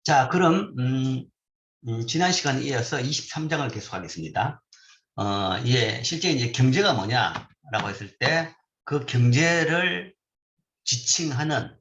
자, 그럼 지난 시간에 이어서 23장을 계속하겠습니다. 예, 실제 이제 경제가 뭐냐라고 했을 때 그 경제를 지칭하는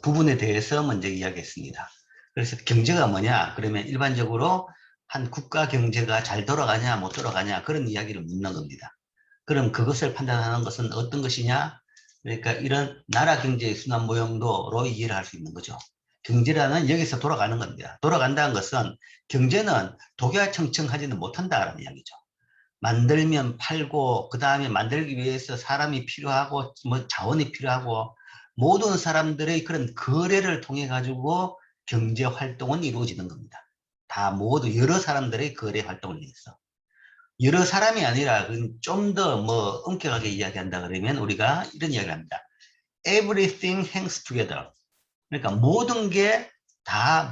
부분에 대해서 먼저 이야기했습니다. 그래서 경제가 뭐냐? 그러면 일반적으로 한 국가 경제가 잘 돌아가냐 못 돌아가냐 그런 이야기를 묻는 겁니다. 그럼 그것을 판단하는 것은 어떤 것이냐? 그러니까 이런 나라 경제의 순환 모형도로 이해를 할 수 있는 거죠. 경제라는 여기서 돌아가는 겁니다. 돌아간다는 것은 경제는 독야청청하지는 못한다는 이야기죠. 만들면 팔고 그 다음에 만들기 위해서 사람이 필요하고 뭐 자원이 필요하고 모든 사람들의 그런 거래를 통해 가지고 경제 활동은 이루어지는 겁니다. 다 모두 여러 사람들의 거래 활동을 위해서. 여러 사람이 아니라 좀 더 뭐 엄격하게 이야기한다 그러면 우리가 이런 이야기를 합니다. Everything hangs together. 그러니까 모든 게 다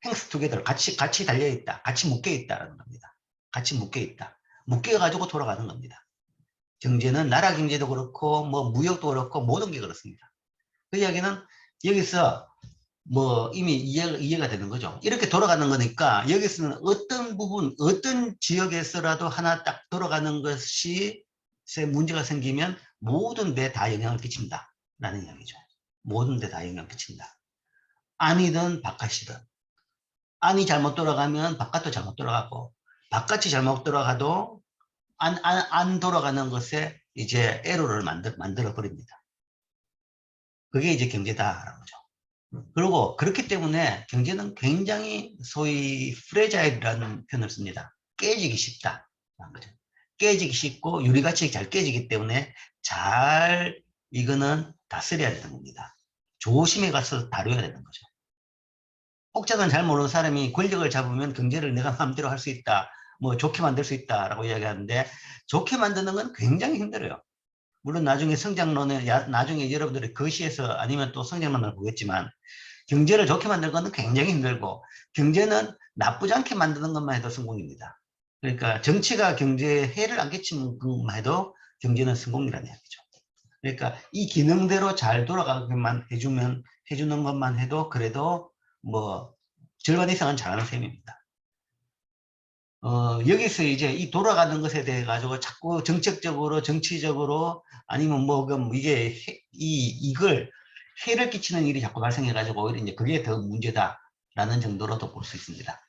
hangs together. 같이 달려있다. 같이 묶여있다라는 겁니다. 같이 묶여있다. 묶여가지고 돌아가는 겁니다. 경제는 나라 경제도 그렇고 뭐 무역도 그렇고 모든 게 그렇습니다. 그 이야기는 여기서 뭐 이미 이해가 되는 거죠. 이렇게 돌아가는 거니까 여기서는 어떤 부분, 어떤 지역에서라도 하나 딱 돌아가는 것이 문제가 생기면 모든 데 다 영향을 끼친다 라는 이야기죠. 모든 데 다 영향을 끼친다. 안이든 바깥이든. 안이 잘못 돌아가면 바깥도 잘못 돌아가고 바깥이 잘못 돌아가도 안 돌아가는 것에 이제 에러를 만들어 버립니다. 그게 이제 경제다라는 거죠. 그리고 그렇기 때문에 경제는 굉장히 소위 프레자일이라는 표현을 씁니다. 깨지기 쉽다. 깨지기 쉽고 유리같이 잘 깨지기 때문에 잘 이거는 다스려야 되는 겁니다. 조심해 가서 다뤄야 되는 거죠. 혹자는 잘 모르는 사람이 권력을 잡으면 경제를 내가 마음대로 할 수 있다. 뭐 좋게 만들 수 있다라고 이야기하는데 좋게 만드는 건 굉장히 힘들어요. 물론 나중에 성장론에 나중에 여러분들이 거시에서 아니면 또 성장론을 보겠지만 경제를 좋게 만드는 것은 굉장히 힘들고 경제는 나쁘지 않게 만드는 것만 해도 성공입니다. 그러니까 정치가 경제에 해를 안 끼치는 것만 해도 경제는 성공이라는 이야기죠. 그러니까 이 기능대로 잘 돌아가게만 해주는 것만 해도 그래도 뭐 절반 이상은 잘하는 셈입니다. 여기서 이제 이 돌아가는 것에 대해 가지고 자꾸 정책적으로 정치적으로 아니면 뭐 이게 이걸 해를 끼치는 일이 자꾸 발생해 가지고 오히려 이제 그게 더 문제다라는 정도로도 볼 수 있습니다.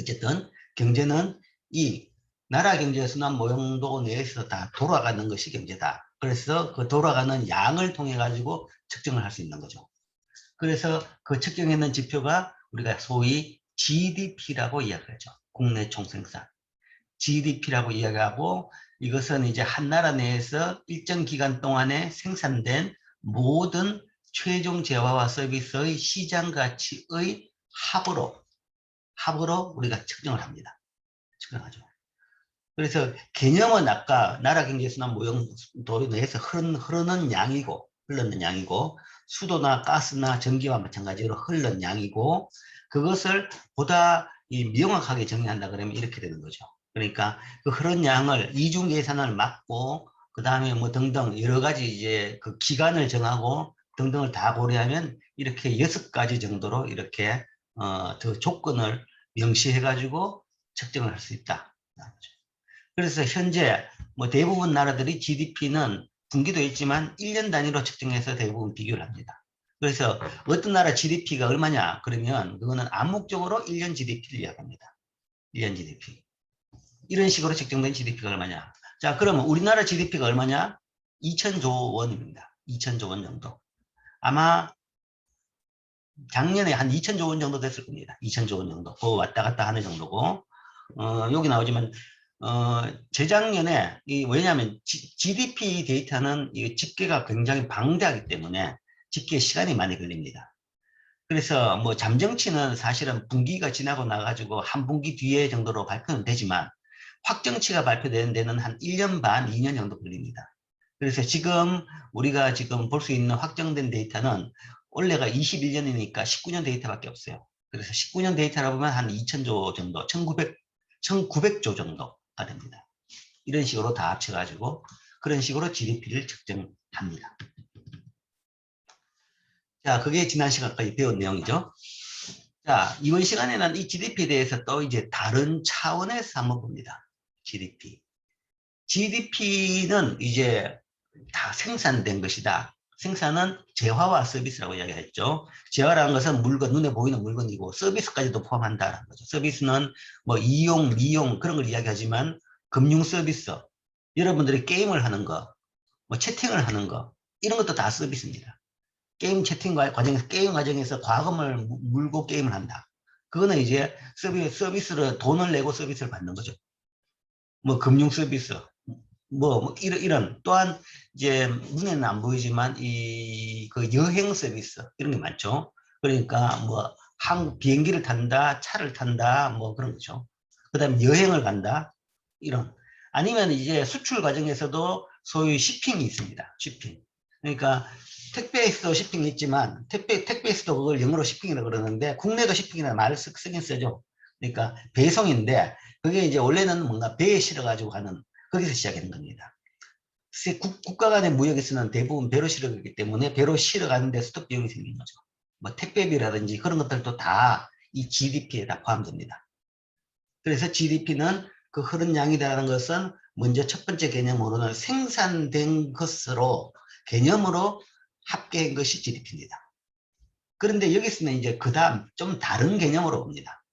어쨌든 경제는 이 나라 경제 순환 모형도 내에서 다 돌아가는 것이 경제다. 그래서 그 돌아가는 양을 통해 가지고 측정을 할 수 있는 거죠. 그래서 그 측정했는 지표가 우리가 소위 GDP라고 이야기하죠. 국내 총생산. GDP라고 이야기하고 이것은 이제 한 나라 내에서 일정 기간 동안에 생산된 모든 최종 재화와 서비스의 시장 가치의 합으로 우리가 측정을 합니다. 측정하죠. 그래서 개념은 아까 나라 경제 순환 모형도 내에서 흐르는 양이고 수도나 가스나 전기와 마찬가지로 흐르는 양이고 그것을 보다 명확하게 정의한다 그러면 이렇게 되는 거죠. 그러니까 그 흐르는 양을 이중 계산을 막고 그 다음에 뭐 등등 여러 가지 이제 그 기간을 정하고 등등을 다 고려하면 이렇게 6가지 정도로 이렇게 더 조건을 명시해 가지고 측정을 할 수 있다. 그래서 현재 뭐 대부분 나라들이 GDP는 분기도 있지만 1년 단위로 측정해서 대부분 비교를 합니다. 그래서 어떤 나라 GDP가 얼마냐 그러면 그거는 암묵적으로 1년 GDP를 이야기합니다. 1년 GDP. 이런 식으로 측정된 GDP가 얼마냐. 자, 그러면 우리나라 GDP가 얼마냐? 2천조 원입니다. 2천조 원 정도. 아마 작년에 한 2천조 원 정도 됐을 겁니다. 2천조 원 정도. 그 왔다 갔다 하는 정도고 여기 나오지만 재작년에 왜냐하면 GDP 데이터는 이 집계가 굉장히 방대하기 때문에 집계 시간이 많이 걸립니다. 그래서 뭐 잠정치는 사실은 분기가 지나고 나가지고 한 분기 뒤에 정도로 발표는 되지만 확정치가 발표되는 데는 한 1년 반, 2년 정도 걸립니다. 그래서 지금 우리가 지금 볼 수 있는 확정된 데이터는 올해가 21년이니까 19년 데이터밖에 없어요. 그래서 19년 데이터라 보면 한 2천조 정도, 1900조 정도가 됩니다. 이런 식으로 다 합쳐가지고 그런 식으로 GDP를 측정합니다. 자, 그게 지난 시간까지 배운 내용이죠. 자, 이번 시간에는 이 GDP에 대해서 또 이제 다른 차원에서 한번 봅니다. GDP. GDP는 이제 다 생산된 것이다. 생산은 재화와 서비스라고 이야기했죠. 재화라는 것은 물건, 눈에 보이는 물건이고 서비스까지도 포함한다는 거죠. 서비스는 뭐 이용, 미용 그런 걸 이야기하지만 금융 서비스, 여러분들이 게임을 하는 거, 뭐 채팅을 하는 거 이런 것도 다 서비스입니다. 게임 채팅 과정에서 게임 과정에서 과금을 물고 게임을 한다. 그거는 이제 서비스를 돈을 내고 서비스를 받는 거죠. 뭐 금융 서비스, 뭐 이런 또한 이제 눈에는 안 보이지만 이 그 여행 서비스 이런 게 많죠. 그러니까 뭐 비행기를 탄다, 차를 탄다, 뭐 그런 거죠. 그다음에 여행을 간다 이런. 아니면 이제 수출 과정에서도 소위 쇼핑이 있습니다. 쇼핑. 그러니까 택배에서도 쇼핑이 있지만 택배에서도 그걸 영어로 쇼핑이라고 그러는데 국내도 쇼핑이라는 말을 쓰긴 쓰죠. 그러니까 배송인데 그게 이제 원래는 뭔가 배에 실어 가지고 가는 거기서 시작하는 겁니다. 국가 간의 무역에서는 대부분 배로 실어가기 때문에 배로 실어가는 데 스톱 비용이 생긴 거죠. 뭐 택배비라든지 그런 것들도 다 이 GDP에 다 포함됩니다. 그래서 GDP는 그 흐른 양이라는 것은 먼저 첫 번째 개념으로는 생산된 것으로 개념으로 합계한 것이 GDP입니다. 그런데 여기서는 이제 그 다음 좀 다른 개념으로 봅니다.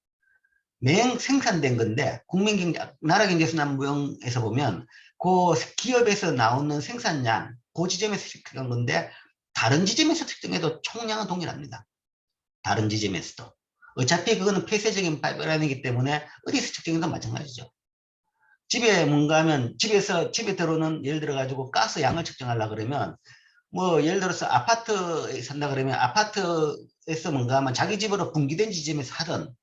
맹 생산된 건데 국민경제, 나라경제순환무역에서 보면 그 기업에서 나오는 생산량 그 지점에서 측정한 건데 다른 지점에서 측정해도 총량은 동일합니다. 다른 지점에서도. 어차피 그거는 폐쇄적인 파이프라인이기 때문에 어디서 측정해도 마찬가지죠. 집에 뭔가 하면 집에 들어오는 예를 들어 가지고 가스 양을 측정하려고 그러면 뭐 예를 들어서 아파트에 산다 그러면 아파트에서 뭔가 하면 자기 집으로 분기된 지점에서 하든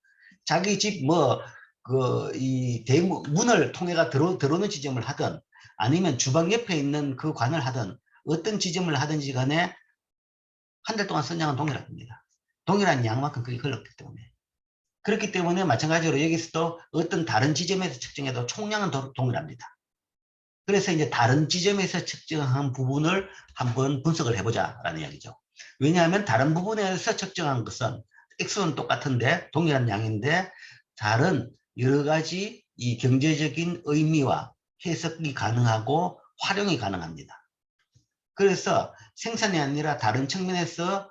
자기 집 뭐 그 이 문을 통해가 들어오는 지점을 하든 아니면 주방 옆에 있는 그 관을 하든 어떤 지점을 하든지 간에 한 달 동안 선량은 동일합니다. 동일한 양만큼 그게 흘렀기 때문에. 그렇기 때문에 마찬가지로 여기서도 어떤 다른 지점에서 측정해도 총량은 동일합니다. 그래서 이제 다른 지점에서 측정한 부분을 한번 분석을 해보자라는 이야기죠. 왜냐하면 다른 부분에서 측정한 것은 X는 똑같은데 동일한 양인데 다른 여러 가지 이 경제적인 의미와 해석이 가능하고 활용이 가능합니다. 그래서 생산이 아니라 다른 측면에서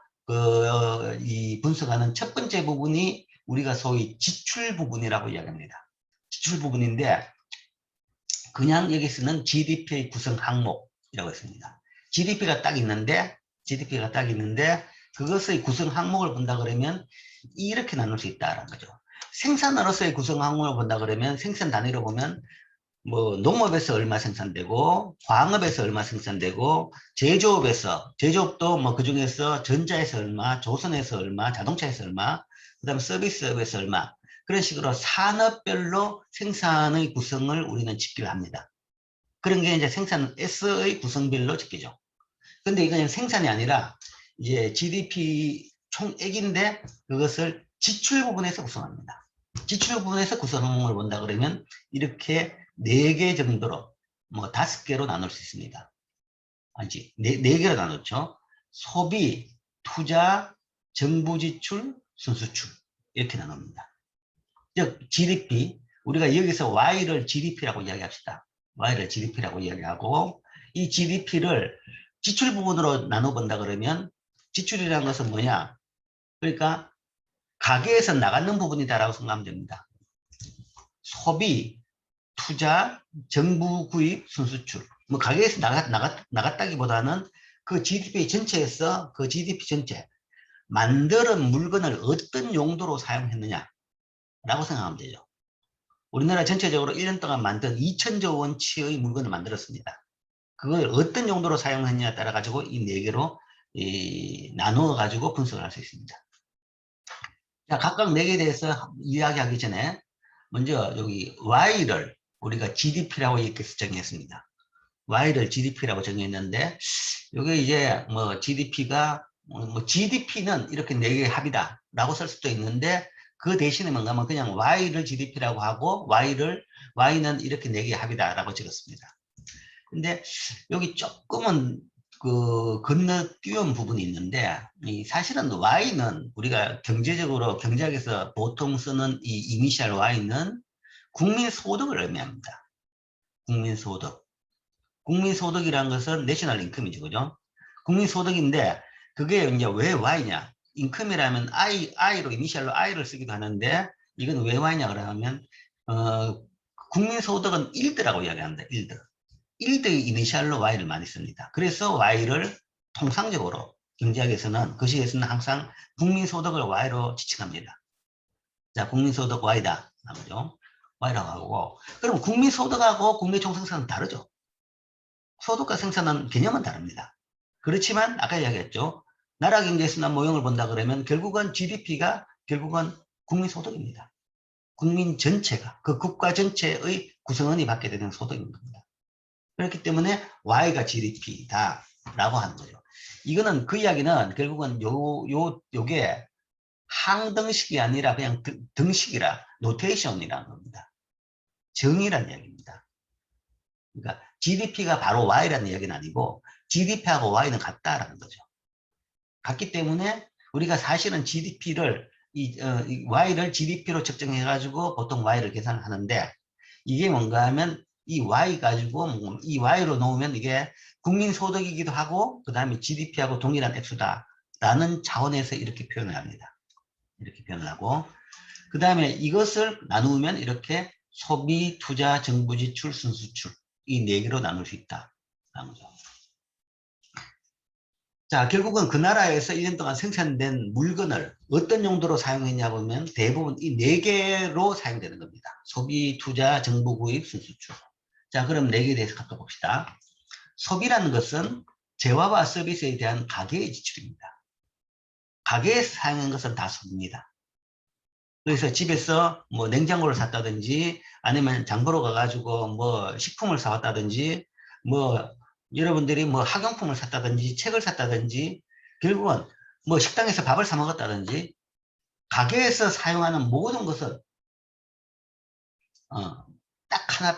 이 분석하는 첫 번째 부분이 우리가 소위 지출 부분이라고 이야기합니다. 지출 부분인데 그냥 여기 쓰는 GDP의 구성 항목이라고 했습니다. GDP가 딱 있는데 그것의 구성 항목을 본다 그러면 이렇게 나눌 수 있다는 거죠. 생산으로서의 구성 항목을 본다 그러면 생산 단위로 보면 뭐 농업에서 얼마 생산되고 광업에서 얼마 생산되고 제조업도 뭐 그중에서 전자에서 얼마, 조선에서 얼마, 자동차에서 얼마, 그다음에 서비스업에서 얼마 그런 식으로 산업별로 생산의 구성을 우리는 집계를 합니다. 그런 게 이제 생산 S의 구성별로 집계죠. 근데 이건 생산이 아니라 이제 GDP 총액인데 그것을 지출 부분에서 구성합니다. 지출 부분에서 구성 항목을 본다 그러면 이렇게 4개 정도로 뭐 5개로 나눌 수 있습니다. 아니지, 4개로 나눴죠. 소비, 투자, 정부 지출, 순수출 이렇게 나눕니다. 즉 GDP, 우리가 여기서 Y를 GDP라고 이야기합시다. Y를 GDP라고 이야기하고 이 GDP를 지출 부분으로 나눠본다 그러면 지출이라는 것은 뭐냐? 그러니까 가게에서 나가는 부분이다라고 생각하면 됩니다. 소비, 투자, 정부 구입, 순수출. 뭐 가게에서 나갔다기보다는 그 GDP 전체에서 그 GDP 전체 만드는 물건을 어떤 용도로 사용했느냐라고 생각하면 되죠. 우리나라 전체적으로 1년 동안 만든 2천조 원치의 물건을 만들었습니다. 그걸 어떤 용도로 사용했느냐에 따라 가지고 이 4개로 나누어 가지고 분석을 할 수 있습니다. 자, 각각 4개에 대해서 이야기하기 전에 먼저 여기 Y를 우리가 GDP라고 이렇게 정했습니다. Y를 GDP라고 정했는데 이게 이제 뭐 GDP가 뭐 GDP는 이렇게 4개의 합이다 라고 쓸 수도 있는데 그 대신에 뭔가 하면 그냥 Y를 GDP라고 하고 Y는 이렇게 4개의 합이다 라고 적었습니다. 근데 여기 조금은 그 건너뛰은 부분이 있는데 이 사실은 Y는 우리가 경제적으로 경제학에서 보통 쓰는 이 이니셜 Y는 국민소득을 의미합니다. 국민소득. 국민소득이라는 것은 내셔널 인컴이죠. 그죠? 국민소득인데 그게 이제 왜 Y냐? 인컴이라면 I로 이니셜로 I를 쓰기도 하는데 이건 왜 Y냐 그러면 국민소득은 일드라고 이야기합니다. 일드. 일드의 이니셜로 Y를 많이 씁니다. 그래서 Y를 통상적으로 경제학에서는 거시에서는 항상 국민소득을 Y로 지칭합니다. 자, 국민소득 Y다. 나오죠. Y라고 하고. 그럼 국민소득하고 국내총생산은 다르죠. 소득과 생산은 개념은 다릅니다. 그렇지만 아까 이야기했죠. 나라 경제 순환 모형을 본다 그러면 결국은 GDP가 결국은 국민소득입니다. 국민 전체가 그 국가 전체의 구성원이 받게 되는 소득인 겁니다. 그렇기 때문에 Y가 GDP다 라고 하는 거죠. 이거는 그 이야기는 결국은 요게 항등식이 아니라 그냥 등식이라 노테이션이라는 겁니다. 정의란 이야기입니다. 그러니까 GDP가 바로 Y라는 이야기는 아니고 GDP하고 Y는 같다라는 거죠. 같기 때문에 우리가 사실은 GDP를 이 Y를 GDP로 측정해 가지고 보통 Y를 계산하는데 이게 뭔가 하면 이 Y 가지고 이 Y로 놓으면 이게 국민소득이기도 하고 그 다음에 GDP하고 동일한 액수다라는 차원에서 이렇게 표현을 합니다. 이렇게 표현을 하고 그 다음에 이것을 나누면 이렇게 소비, 투자, 정부 지출, 순수출 이 네 개로 나눌 수 있다라는 거죠. 자, 결국은 그 나라에서 1년 동안 생산된 물건을 어떤 용도로 사용했냐 보면 대부분 이 네 개로 사용되는 겁니다. 소비, 투자, 정부 구입, 순수출. 자, 그럼 네 개에 대해서 갖다 봅시다. 소비라는 것은 재화와 서비스에 대한 가계의 지출입니다. 가계에서 사용한 것은 다 소비입니다. 그래서 집에서 뭐 냉장고를 샀다든지 아니면 장보러 가가지고 뭐 식품을 사왔다든지 뭐 여러분들이 뭐 학용품을 샀다든지 책을 샀다든지 결국은 뭐 식당에서 밥을 사 먹었다든지 가게에서 사용하는 모든 것은 딱 하나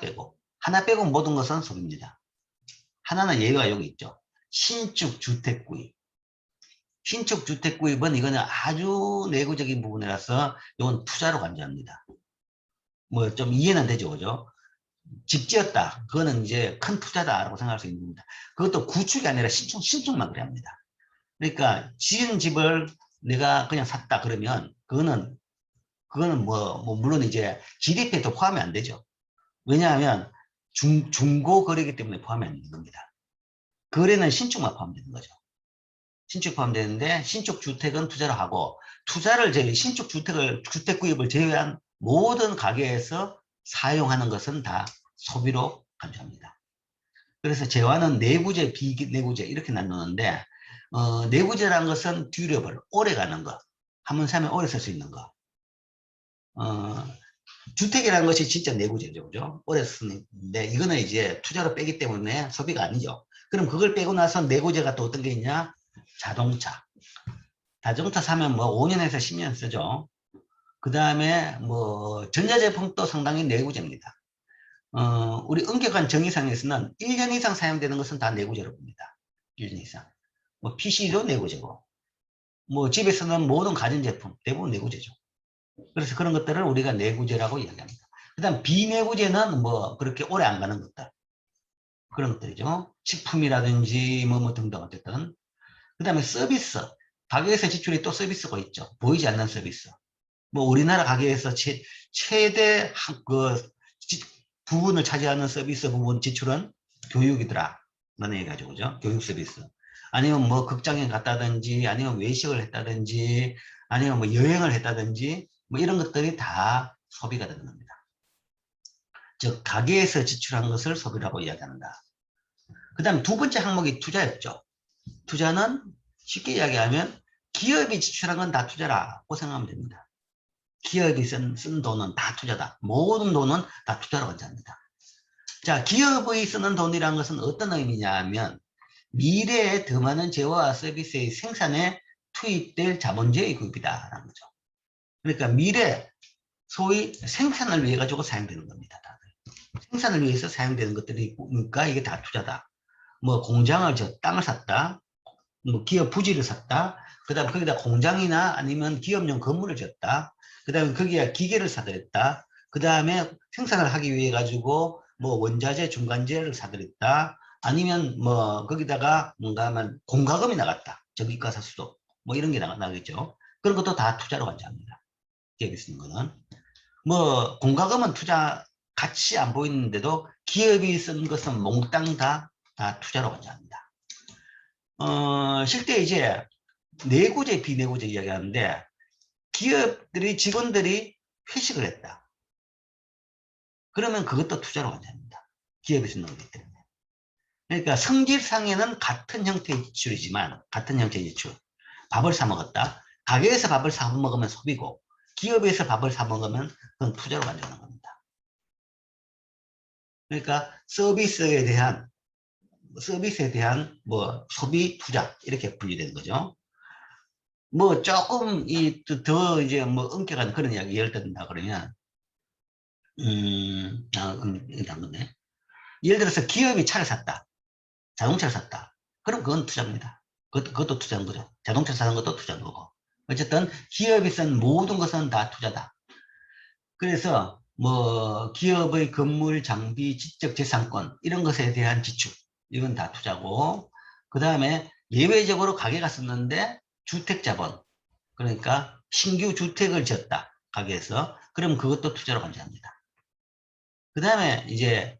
빼고 모든 것은 소비입니다. 하나는 예외가 여기 있죠. 신축 주택 구입. 신축 주택 구입은 이거는 아주 내구적인 부분이라서 이건 투자로 간주합니다. 뭐 좀 이해는 되죠, 그죠? 집 지었다. 그거는 이제 큰 투자다라고 생각할 수 있는 겁니다. 그것도 구축이 아니라 신축만 그래야 합니다. 그러니까 지은 집을 내가 그냥 샀다 그러면 그거는 뭐 물론 이제 GDP에도 포함이 안 되죠. 왜냐하면 중고 거래이기 때문에 포함이 안 되는 겁니다. 거래는 신축만 포함되는 거죠. 신축 포함되는데 신축 주택은 투자를 하고 투자를 신축 주택 구입을 제외한 모든 가게에서 사용하는 것은 다 소비로 간주합니다. 그래서 재화는 내구재, 비내구재 이렇게 나누는데 내구재라는 것은 듀러블, 오래가는 거. 한번 사면 오래 쓸 수 있는 거. 주택이라는 것이 진짜 내구재죠. 그죠? 오래 쓰는데 이거는 이제 투자로 빼기 때문에 소비가 아니죠. 그럼 그걸 빼고 나서 내구재가 또 어떤 게 있냐? 자동차. 자동차 사면 뭐 5년에서 10년 쓰죠. 그 다음에 뭐 전자제품도 상당히 내구재입니다. 우리 엄격한 정의상에서는 1년 이상 사용되는 것은 다 내구재로 봅니다. 1년 이상. 뭐 PC도 내구재고, 뭐 집에서는 모든 가전제품 대부분 내구재죠. 그래서 그런 것들을 우리가 내구재라고 이야기합니다. 그 다음 비내구재는 뭐 그렇게 오래 안 가는 것들. 그런 것들이죠. 식품이라든지 뭐 등등 어쨌든. 그 다음에 서비스. 가게에서 지출이 또 서비스가 있죠. 보이지 않는 서비스. 뭐 우리나라 가게에서 최대 부분을 차지하는 서비스 부분 지출은 교육이더라. 라는 얘기 가지고, 그죠? 교육 서비스. 아니면 뭐 극장에 갔다든지, 아니면 외식을 했다든지, 아니면 뭐 여행을 했다든지, 뭐 이런 것들이 다 소비가 되는 겁니다. 즉, 가게에서 지출한 것을 소비라고 이야기한다. 그 다음 두 번째 항목이 투자였죠. 투자는 쉽게 이야기하면 기업이 지출한 건 다 투자라고 생각하면 됩니다. 기업이 쓴 돈은 다 투자다. 모든 돈은 다 투자로 간주합니다. 자, 기업의 쓰는 돈이라는 것은 어떤 의미냐 하면 미래에 더 많은 재화와 서비스의 생산에 투입될 자본주의 구입이다라는 거죠. 그러니까 미래 소위 생산을 위해 가지고 사용되는 겁니다. 다들. 생산을 위해서 사용되는 것들이 있으니까 이게 다 투자다. 뭐 공장을 땅을 샀다, 뭐 기업 부지를 샀다, 그 다음에 거기다 공장이나 아니면 기업용 건물을 지었다, 그 다음에 거기에 기계를 사들였다, 그 다음에 생산을 하기 위해 가지고 뭐 원자재, 중간재를 사들였다, 아니면 뭐 거기다가 뭔가 하면 공과금이 나갔다, 전기가사 수도 뭐 이런 게 나겠죠. 그런 것도 다 투자로 관장합니다. 기업이 쓰는 거는. 뭐 공과금은 투자 가치 안 보이는데도 기업이 쓴 것은 몽땅 다 투자로 관장합니다. 실제 이제 내고제, 비내고제 이야기하는데, 기업들이, 직원들이 회식을 했다. 그러면 그것도 투자로 관장합니다. 기업이 쓰는 거기 때문에. 그러니까 성질상에는 같은 형태의 지출이지만, 같은 형태의 지출. 밥을 사 먹었다. 가게에서 밥을 사 먹으면 소비고, 기업에서 밥을 사 먹으면 그건 투자로 관장하는 겁니다. 그러니까 서비스에 대한 뭐 소비 투자 이렇게 분류되는 거죠. 뭐 조금 더 이제 뭐 엄격한 그런 이야기 예를 든다 그러면 이게 안 건데. 예를 들어서 기업이 차를 샀다, 자동차를 샀다. 그럼 그건 투자입니다. 그것도 투자인 거죠. 자동차 사는 것도 투자인 거고. 어쨌든 기업이 쓴 모든 것은 다 투자다. 그래서 뭐 기업의 건물, 장비, 지적재산권 이런 것에 대한 지출, 이건 다 투자고, 그 다음에 예외적으로 가게가 썼는데 주택자본, 그러니까 신규 주택을 지었다, 가게에서. 그럼 그것도 투자로 관장합니다. 그 다음에 이제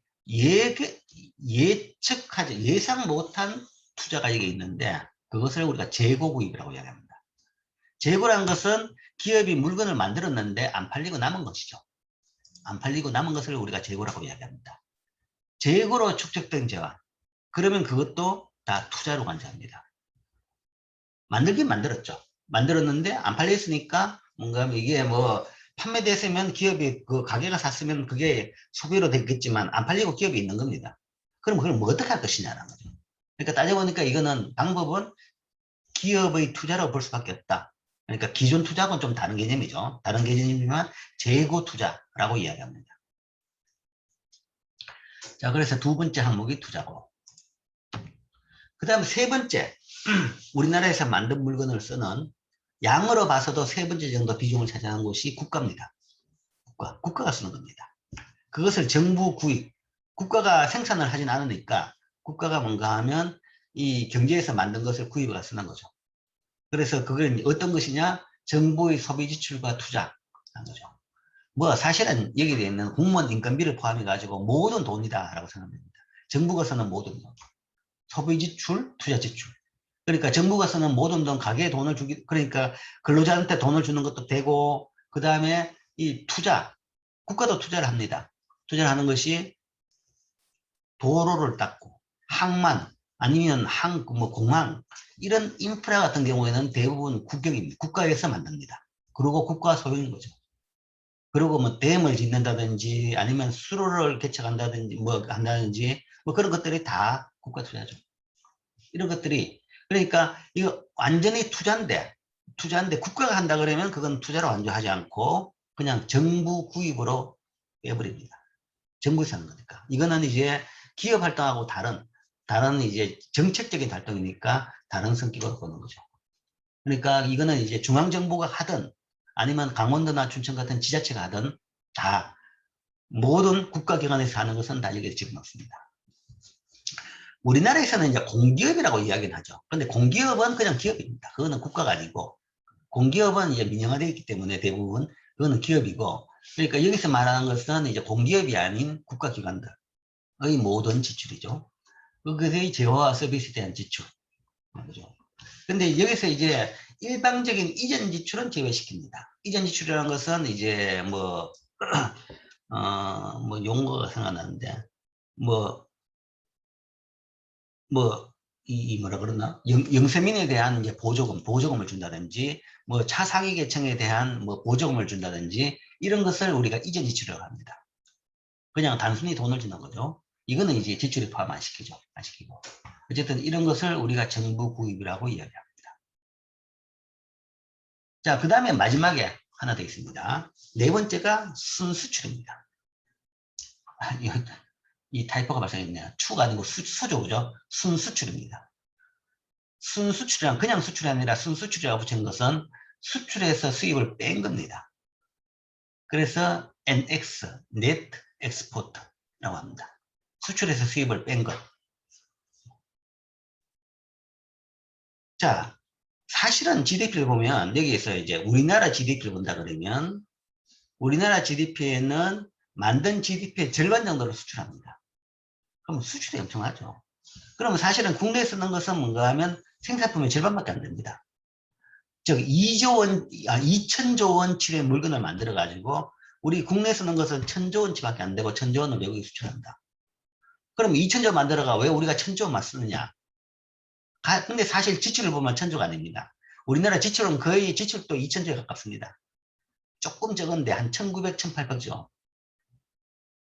예측하지, 예상 못한 투자가 여기 있는데, 그것을 우리가 재고 구입이라고 이야기합니다. 재고란 것은 기업이 물건을 만들었는데 안 팔리고 남은 것이죠. 안 팔리고 남은 것을 우리가 재고라고 이야기합니다. 재고로 축적된 재화, 그러면 그것도 다 투자로 관장합니다. 만들긴 만들었죠. 만들었는데 안 팔렸으니까 뭔가 이게 뭐 판매됐으면 기업이 그 가게가 샀으면 그게 소비로 됐겠지만 안 팔리고 기업이 있는 겁니다. 그럼 그걸 뭐 어떻게 할 것이냐라는 거죠. 그러니까 따져보니까 이거는 방법은 기업의 투자로 볼 수밖에 없다. 그러니까 기존 투자하고는 좀 다른 개념이죠. 다른 개념이지만 재고 투자라고 이야기합니다. 자, 그래서 두 번째 항목이 투자고, 그 다음에 세 번째, 우리나라에서 만든 물건을 쓰는, 양으로 봐서도 세 번째 정도 비중을 차지하는 곳이 국가입니다. 국가가 쓰는 겁니다. 그것을 정부 구입, 국가가 생산을 하진 않으니까 국가가 뭔가 하면 이 경제에서 만든 것을 구입을 쓰는 거죠. 그래서 그건 어떤 것이냐? 정부의 소비 지출과 투자라는 거죠. 뭐 사실은 여기에 있는 공무원 인건비를 포함해 가지고 모든 돈이다라고 생각합니다. 정부가 쓰는 모든 돈, 소비 지출, 투자 지출. 그러니까 정부가 쓰는 모든 돈, 가게에 돈을 주기, 그러니까 근로자한테 돈을 주는 것도 되고, 그 다음에 이 투자, 국가도 투자를 합니다. 투자를 하는 것이 도로를 닦고, 항만, 아니면 뭐 공항, 이런 인프라 같은 경우에는 대부분 국경입니다. 국가에서 만듭니다. 그리고 국가 소유인 거죠. 그리고 뭐 댐을 짓는다든지 아니면 수로를 개척한다든지 뭐 한다든지 뭐 그런 것들이 다 국가 투자죠. 이런 것들이, 그러니까 이거 완전히 투자인데 국가가 한다 그러면 그건 투자로 완전하지 않고 그냥 정부 구입으로 빼버립니다. 정부에서 하는 거니까. 이거는 이제 기업 활동하고 다른 이제 정책적인 활동이니까 다른 성격으로 보는 거죠. 그러니까 이거는 이제 중앙정부가 하든 아니면 강원도나 춘천 같은 지자체가 하든 다 모든 국가기관에서 하는 것은 다 여기에 집어넣습니다. 우리나라에서는 이제 공기업이라고 이야기는 하죠. 그런데 공기업은 그냥 기업입니다. 그거는 국가가 아니고, 공기업은 이제 민영화되어 있기 때문에 대부분 그거는 기업이고, 그러니까 여기서 말하는 것은 이제 공기업이 아닌 국가기관들의 모든 지출이죠. 그것의 재화와 서비스에 대한 지출. 그죠? 근데 여기서 이제 일방적인 이전 지출은 제외시킵니다. 이전 지출이라는 것은 이제 뭐, 뭐 용어가 생각나는데, 뭐, 뭐라 그러나? 영세민에 대한 이제 보조금을 준다든지, 뭐 차상위 계층에 대한 뭐 보조금을 준다든지, 이런 것을 우리가 이전 지출이라고 합니다. 그냥 단순히 돈을 주는 거죠. 이거는 이제 지출에 포함 안 시키죠. 안 시키고. 어쨌든 이런 것을 우리가 정부 구입이라고 이야기합니다. 자, 그 다음에 마지막에 하나 더 있습니다. 네 번째가 순수출입니다. 이 타이포가 발생했냐. 추가 아니고 수죠. 그죠? 순수출입니다. 순수출이란 그냥 수출이 아니라 순수출이라고 붙인 것은 수출에서 수입을 뺀 겁니다. 그래서 NX, Net Export라고 합니다. 수출에서 수입을 뺀 것. 자, 사실은 GDP를 보면 여기에서 이제 우리나라 GDP를 본다 그러면 우리나라 GDP에는 만든 GDP의 절반 정도를 수출합니다. 그럼 수출이 엄청나죠. 그러면 사실은 국내에 쓰는 것은 뭔가 하면 생산품의 절반밖에 안 됩니다. 즉 2조 원, 2천조 원치의 물건을 만들어 가지고 우리 국내에 쓰는 것은 1,000조 원치밖에 안 되고 1,000조 원을 외국에 수출한다. 그럼 2천조 만들어가 왜 우리가 1,000조 원만 쓰느냐? 근데 사실 지출을 보면 1,000조가 아닙니다. 우리나라 지출은 거의 지출도 2,000조에 가깝습니다. 조금 적은데 한 1,900, 1,800조.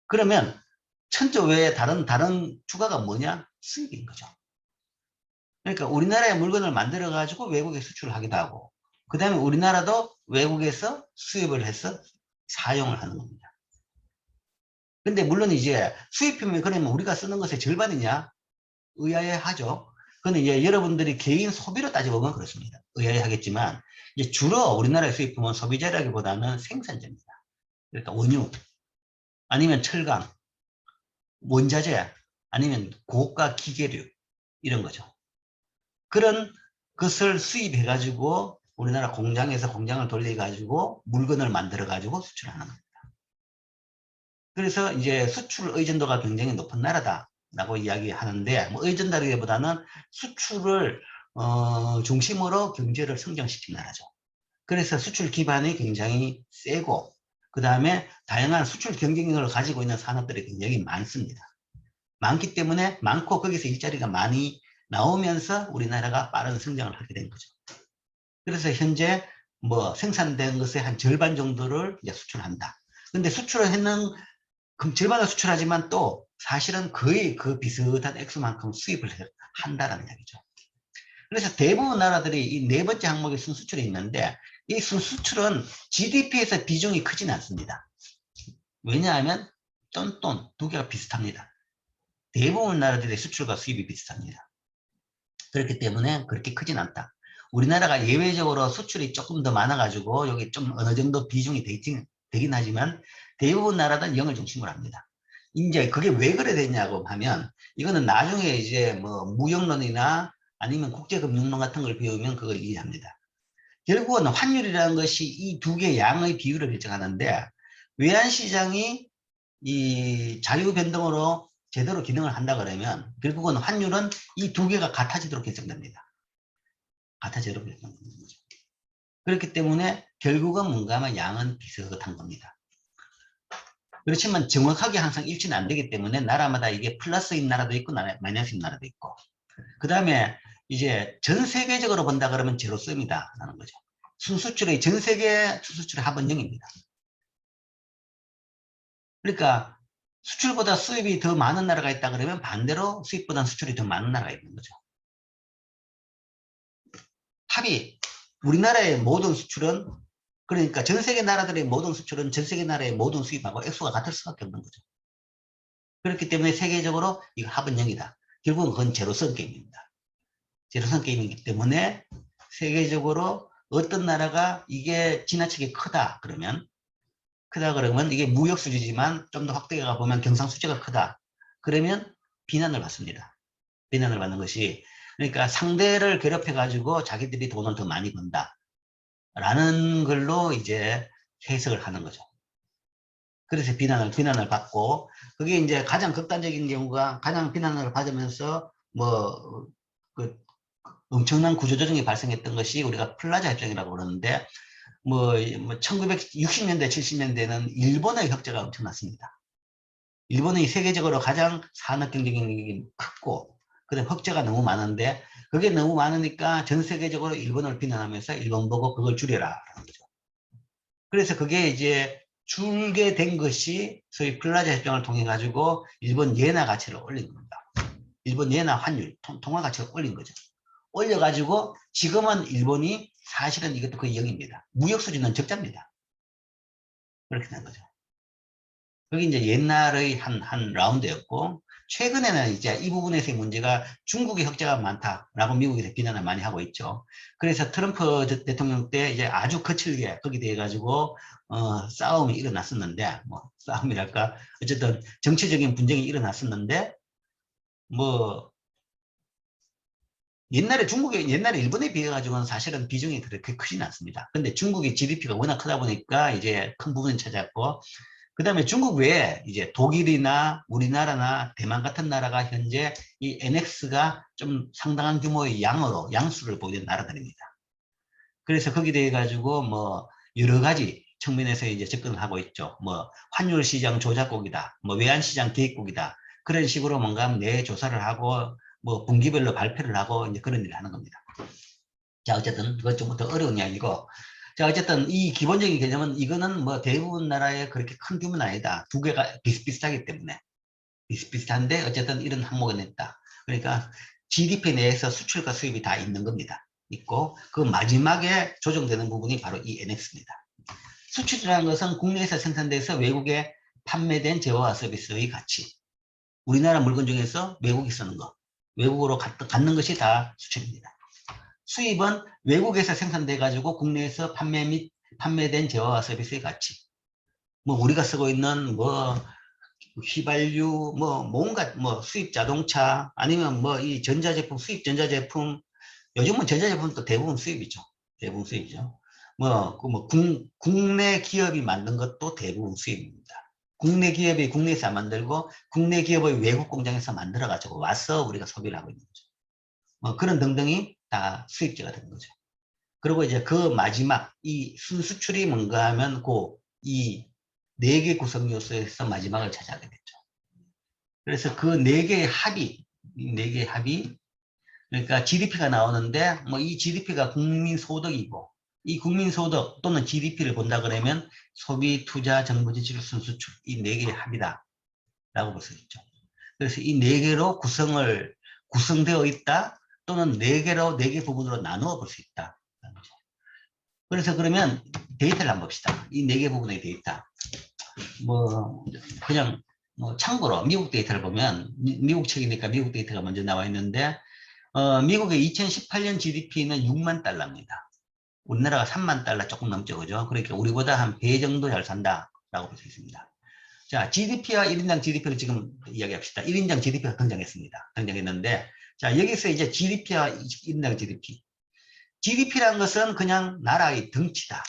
그러면 1,000조 외에 다른 추가가 뭐냐? 수입인 거죠. 그러니까 우리나라의 물건을 만들어 가지고 외국에 수출을 하기도 하고 그 다음에 우리나라도 외국에서 수입을 해서 사용을 하는 겁니다. 근데 물론 이제 수입품이 그러면 우리가 쓰는 것의 절반이냐? 의아해하죠. 근데 이제 여러분들이 개인 소비로 따져보면 그렇습니다. 의아해하겠지만 이제 주로 우리나라의 수입품은 소비재라기보다는 생산재입니다. 그러니까 원유 아니면 철강, 원자재 아니면 고가 기계류 이런 거죠. 그런 것을 수입해 가지고 우리나라 공장에서 공장을 돌려 가지고 물건을 만들어 가지고 수출하는 겁니다. 그래서 이제 수출 의존도가 굉장히 높은 나라다라고 이야기하는데 뭐 의존다기보다는 수출을 중심으로 경제를 성장시킨 나라죠. 그래서 수출 기반이 굉장히 세고 그 다음에 다양한 수출 경쟁력을 가지고 있는 산업들이 굉장히 많습니다. 많기 때문에 많고 거기서 일자리가 많이 나오면서 우리나라가 빠른 성장을 하게 된 거죠. 그래서 현재 뭐 생산된 것의 한 절반 정도를 이제 수출한다. 근데 수출을 했는 그럼 절반을 수출하지만 또 사실은 거의 그 비슷한 액수만큼 수입을 한다라는 이야기죠. 그래서 대부분 나라들이 이 네 번째 항목에 순수출이 있는데 이 순수출은 GDP에서 비중이 크진 않습니다. 왜냐하면 똔똔 두 개가 비슷합니다. 대부분 나라들의 수출과 수입이 비슷합니다. 그렇기 때문에 그렇게 크진 않다. 우리나라가 예외적으로 수출이 조금 더 많아가지고 여기 좀 어느 정도 비중이 되긴 하지만 대부분 나라는 영을 중심으로 합니다. 이제 그게 왜 그래 되냐고 하면 이거는 나중에 이제 뭐 무역론이나 아니면 국제금융론 같은 걸 배우면 그걸 이해합니다. 결국은 환율이라는 것이 이 두 개의 양의 비율을 결정하는데 외환시장이 이 자유변동으로 제대로 기능을 한다 그러면 결국은 환율은 이 두 개가 같아지도록 결정됩니다. 같아지도록 결정됩니다. 그렇기 때문에 결국은 뭔가 하면 양은 비슷한 겁니다. 그렇지만 정확하게 항상 일치는 안 되기 때문에 나라마다 이게 플러스인 나라도 있고 마이너스인 나라도 있고 그 다음에 이제 전 세계적으로 본다 그러면 제로섬이다 라는 거죠. 순수출의 전 세계 순수출의 합은 0입니다. 그러니까 수출보다 수입이 더 많은 나라가 있다 그러면 반대로 수입보다 수출이 더 많은 나라가 있는 거죠. 합이 우리나라의 모든 수출은 그러니까 전 세계 나라들의 모든 수출은 전 세계 나라의 모든 수입하고 액수가 같을 수밖에 없는 거죠. 그렇기 때문에 세계적으로 이거 합은 0이다. 결국은 그건 제로섬 게임입니다. 제로섬 게임이기 때문에 세계적으로 어떤 나라가 이게 지나치게 크다 그러면 이게 무역 수지지만 좀 더 확대해 가보면 경상수지가 크다. 그러면 비난을 받습니다. 비난을 받는 것이 그러니까 상대를 괴롭혀 가지고 자기들이 돈을 더 많이 번다. 라는 걸로 이제 해석을 하는 거죠. 그래서 비난을 받고 그게 이제 가장 극단적인 경우가 가장 비난을 받으면서 뭐 그 엄청난 구조조정이 발생했던 것이 우리가 플라자 협정이라고 그러는데 뭐 1960년대 70년대는 일본의 혁자가 엄청났습니다. 일본이 세계적으로 가장 산업 경쟁력이 컸고 그다음 흑자가 너무 많은데 그게 너무 많으니까 전 세계적으로 일본을 비난하면서 일본 보고 그걸 줄여라 라는 거죠. 그래서 그게 이제 줄게 된 것이 소위 플라자 협정을 통해 가지고 일본 예나 가치를 올린 겁니다. 일본 예나 환율 통화 가치를 올린 거죠. 올려 가지고 지금은 일본이 사실은 이것도 거의 0입니다. 무역 수지는 적자입니다. 그렇게 된 거죠. 그게 이제 옛날의 한 라운드였고, 최근에는 이제 이 부분에서의 문제가 중국의 흑자가 많다라고 미국에서 비난을 많이 하고 있죠. 그래서 트럼프 대통령 때 이제 아주 거칠게 거기에 대해 가지고 싸움이 일어났었는데, 뭐 싸움이랄까, 어쨌든 정치적인 분쟁이 일어났었는데, 뭐 옛날에 일본에 비해 가지고는 사실은 비중이 그렇게 크지는 않습니다. 근데 중국의 GDP가 워낙 크다 보니까 이제 큰 부분을 차지했고, 그 다음에 중국 외에 이제 독일이나 우리나라나 대만 같은 나라가 현재 이 NX가 좀 상당한 규모의 양수를 보이는 나라들입니다. 그래서 거기에 대해 가지고 뭐 여러 가지 측면에서 이제 접근을 하고 있죠. 뭐 환율 시장 조작국이다, 뭐 외환 시장 개입국이다, 그런 식으로 뭔가 내 조사를 하고 뭐 분기별로 발표를 하고 이제 그런 일을 하는 겁니다. 자, 어쨌든 그것 좀 더 어려운 이야기고, 자, 어쨌든 이 기본적인 개념은 이거는 뭐 대부분 나라에 그렇게 큰 규모는 아니다. 두 개가 비슷비슷하기 때문에 비슷비슷한데 어쨌든 이런 항목은 있다. 그러니까 GDP 내에서 수출과 수입이 다 있는 겁니다. 있고 그 마지막에 조정되는 부분이 바로 이 NX입니다. 수출이라는 것은 국내에서 생산돼서 외국에 판매된 재화와 서비스의 가치. 우리나라 물건 중에서 외국에 쓰는 거, 외국으로 갖는 것이 다 수출입니다. 수입은 외국에서 생산돼 가지고 국내에서 판매된 재화와 서비스의 가치. 뭐 우리가 쓰고 있는 뭐 휘발유, 뭐 뭔가 뭐 수입 자동차 아니면 뭐 이 전자제품, 수입 전자제품, 요즘은 전자제품도 대부분 수입이죠. 대부분 수입이죠. 뭐 국내 기업이 만든 것도 대부분 수입입니다. 국내 기업이 국내에서 만들고 국내 기업의 외국 공장에서 만들어 가지고 와서 우리가 소비를 하고 있는 거죠. 뭐 그런 등등이 다 수입제가 되는 거죠. 그리고 이제 그 마지막 이 순수출이 뭔가 하면 이 네 개 구성 요소에서 마지막을 차지하게 됐죠. 그래서 그 네 개의 합이, 네 개의 합이, 그러니까 GDP가 나오는데 뭐 이 GDP가 국민소득이고, 이 국민소득 또는 GDP를 본다 그러면 소비, 투자, 정부 지출, 순수출 이 네 개의 합이다 라고 볼 수 있죠. 그래서 이 네 개로 구성되어 있다, 또는 네 개로, 네 개 부분으로 나누어 볼 수 있다. 그래서 그러면 데이터를 한번 봅시다. 이 네 개 부분의 데이터. 뭐, 그냥, 뭐, 참고로 미국 데이터를 보면, 미국 책이니까 미국 데이터가 먼저 나와 있는데, 미국의 2018년 GDP는 6만 달러입니다. 우리나라가 3만 달러 조금 넘죠, 그죠? 그러니까 우리보다 한 배 정도 잘 산다라고 볼 수 있습니다. 자, GDP와 1인당 GDP를 지금 이야기합시다. 1인당 GDP가 등장했습니다. 등장했는데, 자, 여기서 이제 GDP와 1인당 GDP. GDP라는 것은 그냥 나라의 덩치다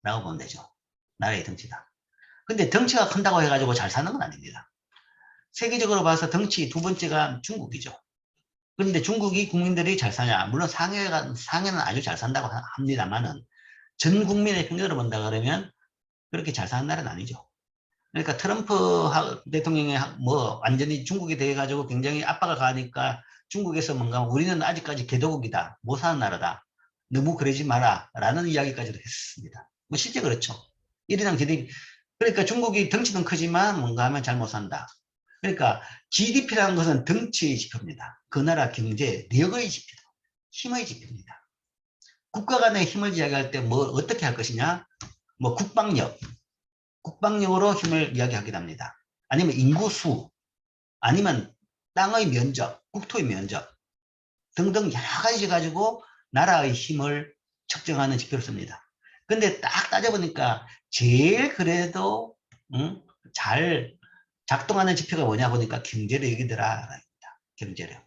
라고 보면 되죠. 나라의 덩치다. 근데 덩치가 큰다고 해가지고 잘 사는 건 아닙니다. 세계적으로 봐서 덩치 두 번째가 중국이죠. 그런데 중국이 국민들이 잘 사냐? 물론 상해는 아주 잘 산다고 합니다만은 전 국민의 평균으로 본다 그러면 그렇게 잘 사는 나라는 아니죠. 그러니까 트럼프 대통령이 뭐 완전히 중국에 대해 가지고 굉장히 압박을 가하니까 중국에서 뭔가 우리는 아직까지 개도국이다, 못 사는 나라다, 너무 그러지 마라 라는 이야기까지도 했습니다. 뭐 실제 그렇죠. 이리랑 저리. 그러니까 중국이 덩치는 크지만 뭔가 하면 잘 못 산다. 그러니까 GDP라는 것은 덩치의 지표입니다. 그 나라 경제력의 지표다. 힘의 지표입니다. 국가 간의 힘을 이야기할 때 뭐 어떻게 할 것이냐? 뭐 국방력으로 힘을 이야기하기도 합니다. 아니면 인구수, 아니면 땅의 면적, 국토의 면적 등등 여러 가지 가지고 나라의 힘을 측정하는 지표를 씁니다. 근데 딱 따져보니까 제일 그래도 잘 작동하는 지표가 뭐냐 보니까 경제력이더라. 경제력.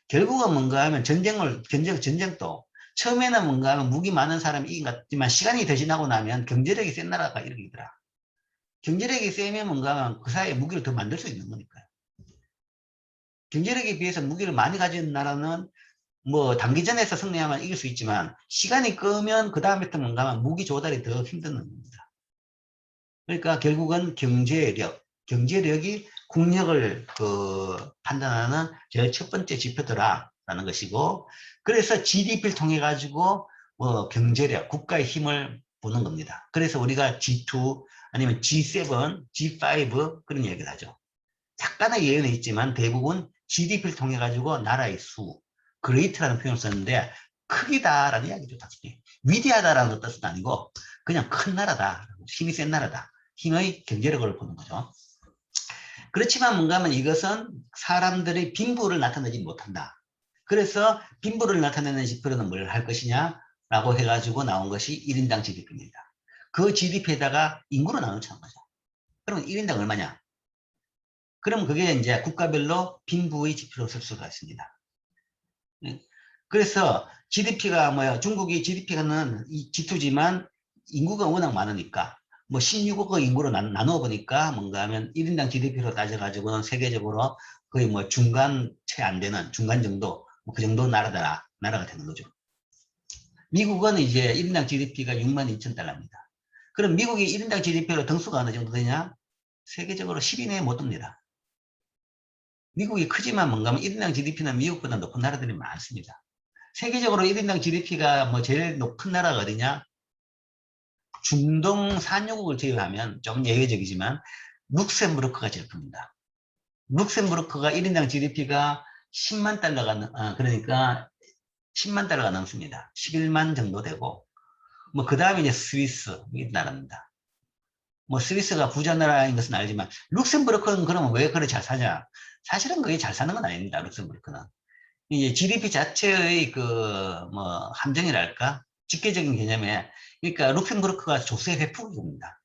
결국은 뭔가 하면 전쟁도 처음에는 뭔가 하면 무기 많은 사람이 이긴 것 같지만 시간이 더 지나고 나면 경제력이 센 나라가 이기더라. 경제력이 세면 뭔가 하면 그 사이에 무기를 더 만들 수 있는 거니까요. 경제력에 비해서 무기를 많이 가진 나라는 뭐 단기전에서 승리하면 이길 수 있지만 시간이 끄면 그 다음부터 뭔가 하면 무기 조달이 더 힘든 겁니다. 그러니까 결국은 경제력이 국력을 판단하는 제일 첫 번째 지표더라라는 것이고, 그래서 GDP를 통해 가지고 뭐 경제력, 국가의 힘을 보는 겁니다. 그래서 우리가 G2 아니면 G7, G5 그런 얘기를 하죠. 약간의 예외는 있지만 대부분 GDP를 통해 가지고 나라의 수, great라는 표현을 썼는데 크기다라는 이야기죠. 단순히 위대하다라는 뜻은 아니고 그냥 큰 나라다, 힘이 센 나라다. 힘의 경제력을 보는 거죠. 그렇지만 뭔가 하면 이것은 사람들의 빈부를 나타내지 못한다. 그래서 빈부를 나타내는 지표로는 뭘 할 것이냐 라고 해가지고 나온 것이 1인당 GDP입니다. 그 GDP에다가 인구로 나누자는 거죠. 그러면 1인당 얼마냐? 그럼 그게 이제 국가별로 빈부의 지표로 쓸 수가 있습니다. 그래서 GDP가 뭐야? 중국이 GDP가는 이 G2지만 인구가 워낙 많으니까 뭐 16억 인구로 나누어 보니까 뭔가 하면 1인당 GDP로 따져가지고는 세계적으로 거의 뭐 중간 채 안 되는 중간 정도 뭐 그 정도 나라가 되는 거죠. 미국은 이제 1인당 GDP가 62,000달러입니다. 그럼 미국이 1인당 GDP로 등수가 어느 정도 되냐? 세계적으로 10위 내에 못 듭니다. 미국이 크지만 뭔가 하면 1인당 GDP는 미국보다 높은 나라들이 많습니다. 세계적으로 1인당 GDP가 뭐 제일 높은 나라가 어디냐? 중동 산유국을 제외하면 좀 예외적이지만 룩셈부르크가 제일 큽니다. 룩셈부르크가 1인당 GDP가 10만 달러가 그러니까 10만 달러가 넘습니다. 11만 정도 되고 뭐 그 다음에 이제 스위스 이 나라입니다. 뭐 스위스가 부자 나라인 것은 알지만 룩셈부르크는 그러면 왜 그렇게 잘 사냐? 사실은 그게 잘 사는 건 아닙니다. 룩셈부르크는 이제 GDP 자체의 그 뭐 함정이랄까 직계적인 개념에 그러니까 룩셈부르크가 조세 회복국입니다.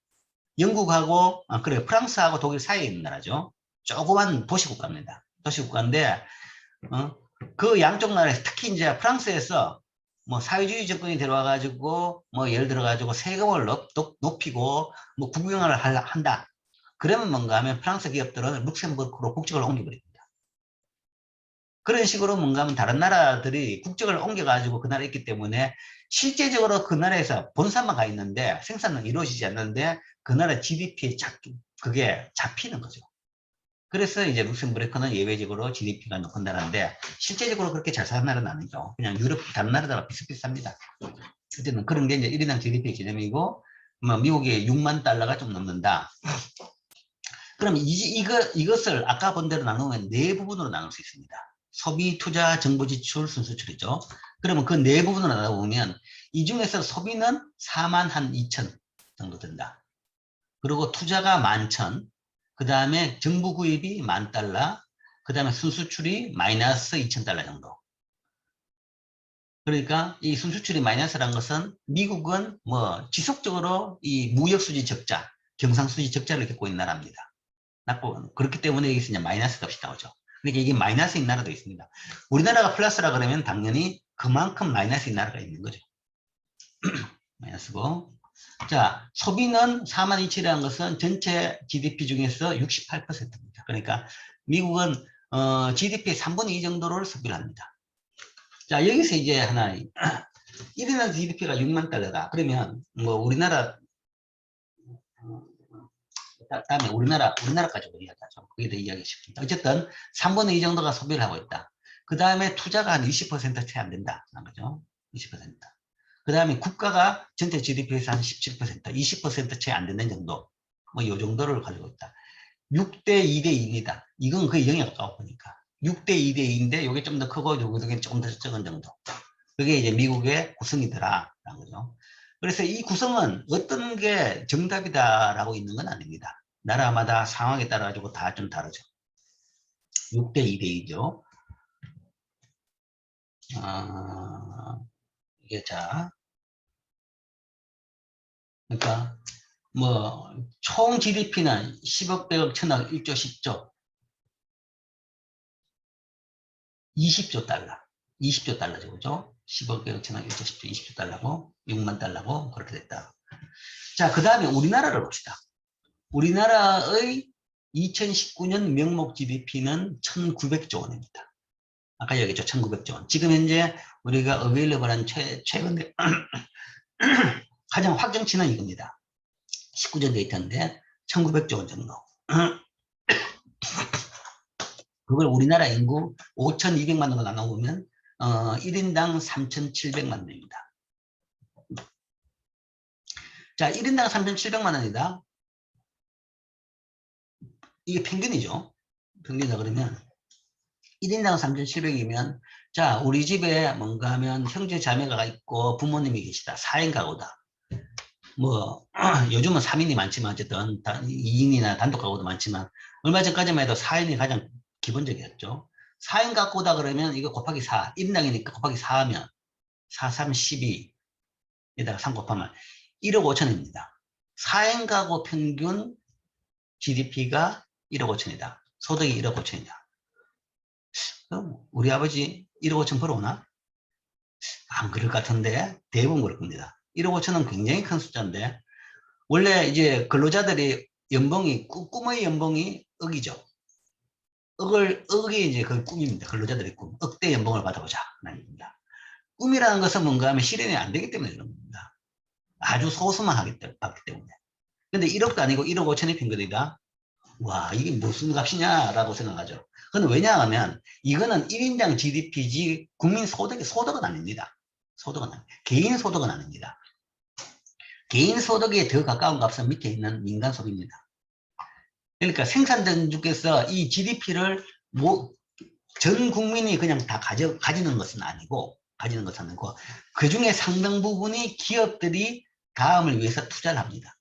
영국하고 그래 프랑스하고 독일 사이에 있는 나라죠. 조그만 도시국가입니다. 도시국가인데 그 양쪽 나라에서 특히 이제 프랑스에서 뭐 사회주의 정권이 들어와 가지고 뭐 예를 들어 가지고 세금을 높이고 뭐 국영화를 한다. 그러면 뭔가 하면 프랑스 기업들은 룩셈부르크로 국적을 옮겨버립니다. 그런 식으로 뭔가 하면 다른 나라들이 국적을 옮겨가지고 그 나라에 있기 때문에 실제적으로 그 나라에서 본사만 가 있는데 생산은 이루어지지 않는데 그 나라 GDP에 그게 잡히는 거죠. 그래서 이제 룩셈부르크는 예외적으로 GDP가 높은 나라인데 실제적으로 그렇게 잘 사는 나라는 아니죠. 그냥 유럽 다른 나라들과 비슷비슷합니다. 어쨌든 그런 게 이제 1인당 GDP 개념이고 뭐 미국의 6만 달러가 좀 넘는다. 그럼 이것을 아까 본 대로 나누면 네 부분으로 나눌 수 있습니다. 소비, 투자, 정보 지출, 순수출이죠. 그러면 그 네 부분으로 나눠보면 이 중에서 소비는 4만 한 2천 정도 된다. 그리고 투자가 11,000, 그 다음에 정부 구입이 10,000달러, 그 다음에 순수출이 마이너스 2,000달러 정도. 그러니까 이 순수출이 마이너스라는 것은 미국은 뭐 지속적으로 이 무역수지 적자, 경상수지 적자를 겪고 있는 나라입니다. 그렇기 때문에 여기서 이제 마이너스 값이 나오죠. 그러니까 이게 마이너스인 나라도 있습니다. 우리나라가 플러스라 그러면 당연히 그만큼 마이너스인 나라가 있는 거죠. 마이너스고. 자, 소비는 42,000이라는 것은 전체 GDP 중에서 68%입니다. 그러니까 미국은 GDP 3분의 2 정도를 소비를 합니다. 자, 여기서 이제 하나 1인당 GDP가 6만 달러다. 그러면 뭐 우리나라 다음에 우리나라까지 이야기하죠. 거기에 대해 이야기 싶습니다. 어쨌든 3분의 2 정도가 소비를 하고 있다. 그 다음에 투자가 한 20% 채 안 된다. 거죠. 20%. 그 다음에 국가가 전체 GDP에서 한 17%, 20% 채 안 되는 정도. 뭐 이 정도를 가지고 있다. 6대 2대 2입니다. 이건 거의 0에 가까워 보니까. 6대 2대 2인데 이게 좀 더 크고 이게 조금 더 적은 정도. 그게 이제 미국의 구성이더라. 라는 거죠. 그래서 이 구성은 어떤 게 정답이다라고 있는 건 아닙니다. 나라마다 상황에 따라 가지고 다 좀 다르죠. 6대 2대 2죠. 이게 자, 그러니까 뭐 총 GDP는 10억, 100억, 1000억, 1조, 10조, 20조 달러, 20조 달러죠, 그죠? 10억, 100억, 1000억, 1조, 10조, 20조 달러고 6만 달러고 그렇게 됐다. 자, 그 다음에 우리나라를 봅시다. 우리나라의 2019년 명목 GDP는 1900조 원입니다. 아까 얘기했죠. 1900조 원. 지금 현재 우리가 어베일러블한 최근에 가장 확정치는 이겁니다. 19년 데이터인데 1900조 원 정도. 그걸 우리나라 인구 5200만 원으로 나눠보면 1인당 3700만 원입니다. 자, 1인당 3700만 원이다. 이게 평균이죠. 평균이다 그러면 1인당 3,700이면 자, 우리 집에 뭔가 하면 형제 자매가 있고 부모님이 계시다. 4인 가구다. 뭐 요즘은 3인이 많지만 어쨌든 2인이나 단독 가구도 많지만 얼마 전까지만 해도 4인이 가장 기본적이었죠. 4인 가구다 그러면 이거 곱하기 4, 1인당이니까 곱하기 4하면 4, 3, 12에다가 3 곱하면 1억 5천입니다. 4인 가구 평균 GDP가 1억 5천이다. 소득이 1억 5천이다. 그럼 우리 아버지 1억 5천 벌어오나? 안 그럴 것 같은데 대부분 그럴 겁니다. 1억 5천은 굉장히 큰 숫자인데 원래 이제 근로자들이 연봉이 꿈의 연봉이 억이죠. 억이 이제 그 꿈입니다. 근로자들의 꿈. 억대 연봉을 받아보자. 아닙니다. 꿈이라는 것은 뭔가 하면 실현이 안 되기 때문에 그런 겁니다. 아주 소수만 받기 때문에. 근데 1억도 아니고 1억 5천이 평균이다. 와, 이게 무슨 값이냐라고 생각하죠. 그건 왜냐하면 이거는 1인당 GDP지 국민 소득은 아닙니다. 소득은 아닙니다. 개인 소득은 아닙니다. 개인 소득에 더 가까운 값은 밑에 있는 민간 소비입니다. 그러니까 생산자 중에서 이 GDP를 전 국민이 그냥 다 가지는 것은 아니고 그 중에 상당 부분이 기업들이 다음을 위해서 투자를 합니다.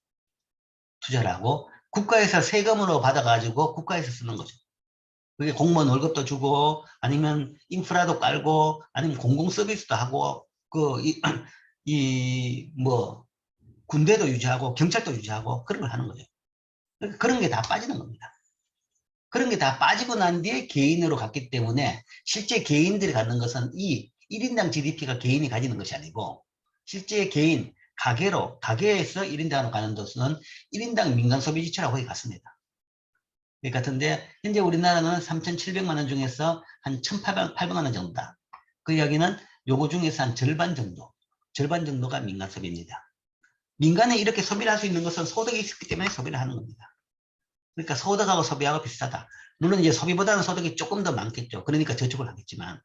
투자를 하고 국가에서 세금으로 받아가지고 국가에서 쓰는 거죠. 그게 공무원 월급도 주고 아니면 인프라도 깔고 아니면 공공 서비스도 하고 뭐 군대도 유지하고 경찰도 유지하고 그런 걸 하는 거죠. 그런 게 다 빠지는 겁니다. 그런 게 다 빠지고 난 뒤에 개인으로 갔기 때문에 실제 개인들이 갖는 것은 이 1인당 GDP가 개인이 가지는 것이 아니고 실제 개인 가게에서 1인당으로 가는 것은 1인당 민간 소비 지출하고 거의 같습니다. 같은데 현재 우리나라는 3,700만 원 중에서 한 1,800만 원 정도다. 그 이야기는 요거 중에서 한 절반 정도가 민간 소비입니다. 민간에 이렇게 소비를 할 수 있는 것은 소득이 있기 때문에 소비를 하는 겁니다. 그러니까 소득하고 소비하고 비슷하다. 물론 이제 소비보다는 소득이 조금 더 많겠죠. 그러니까 저축을 하겠지만.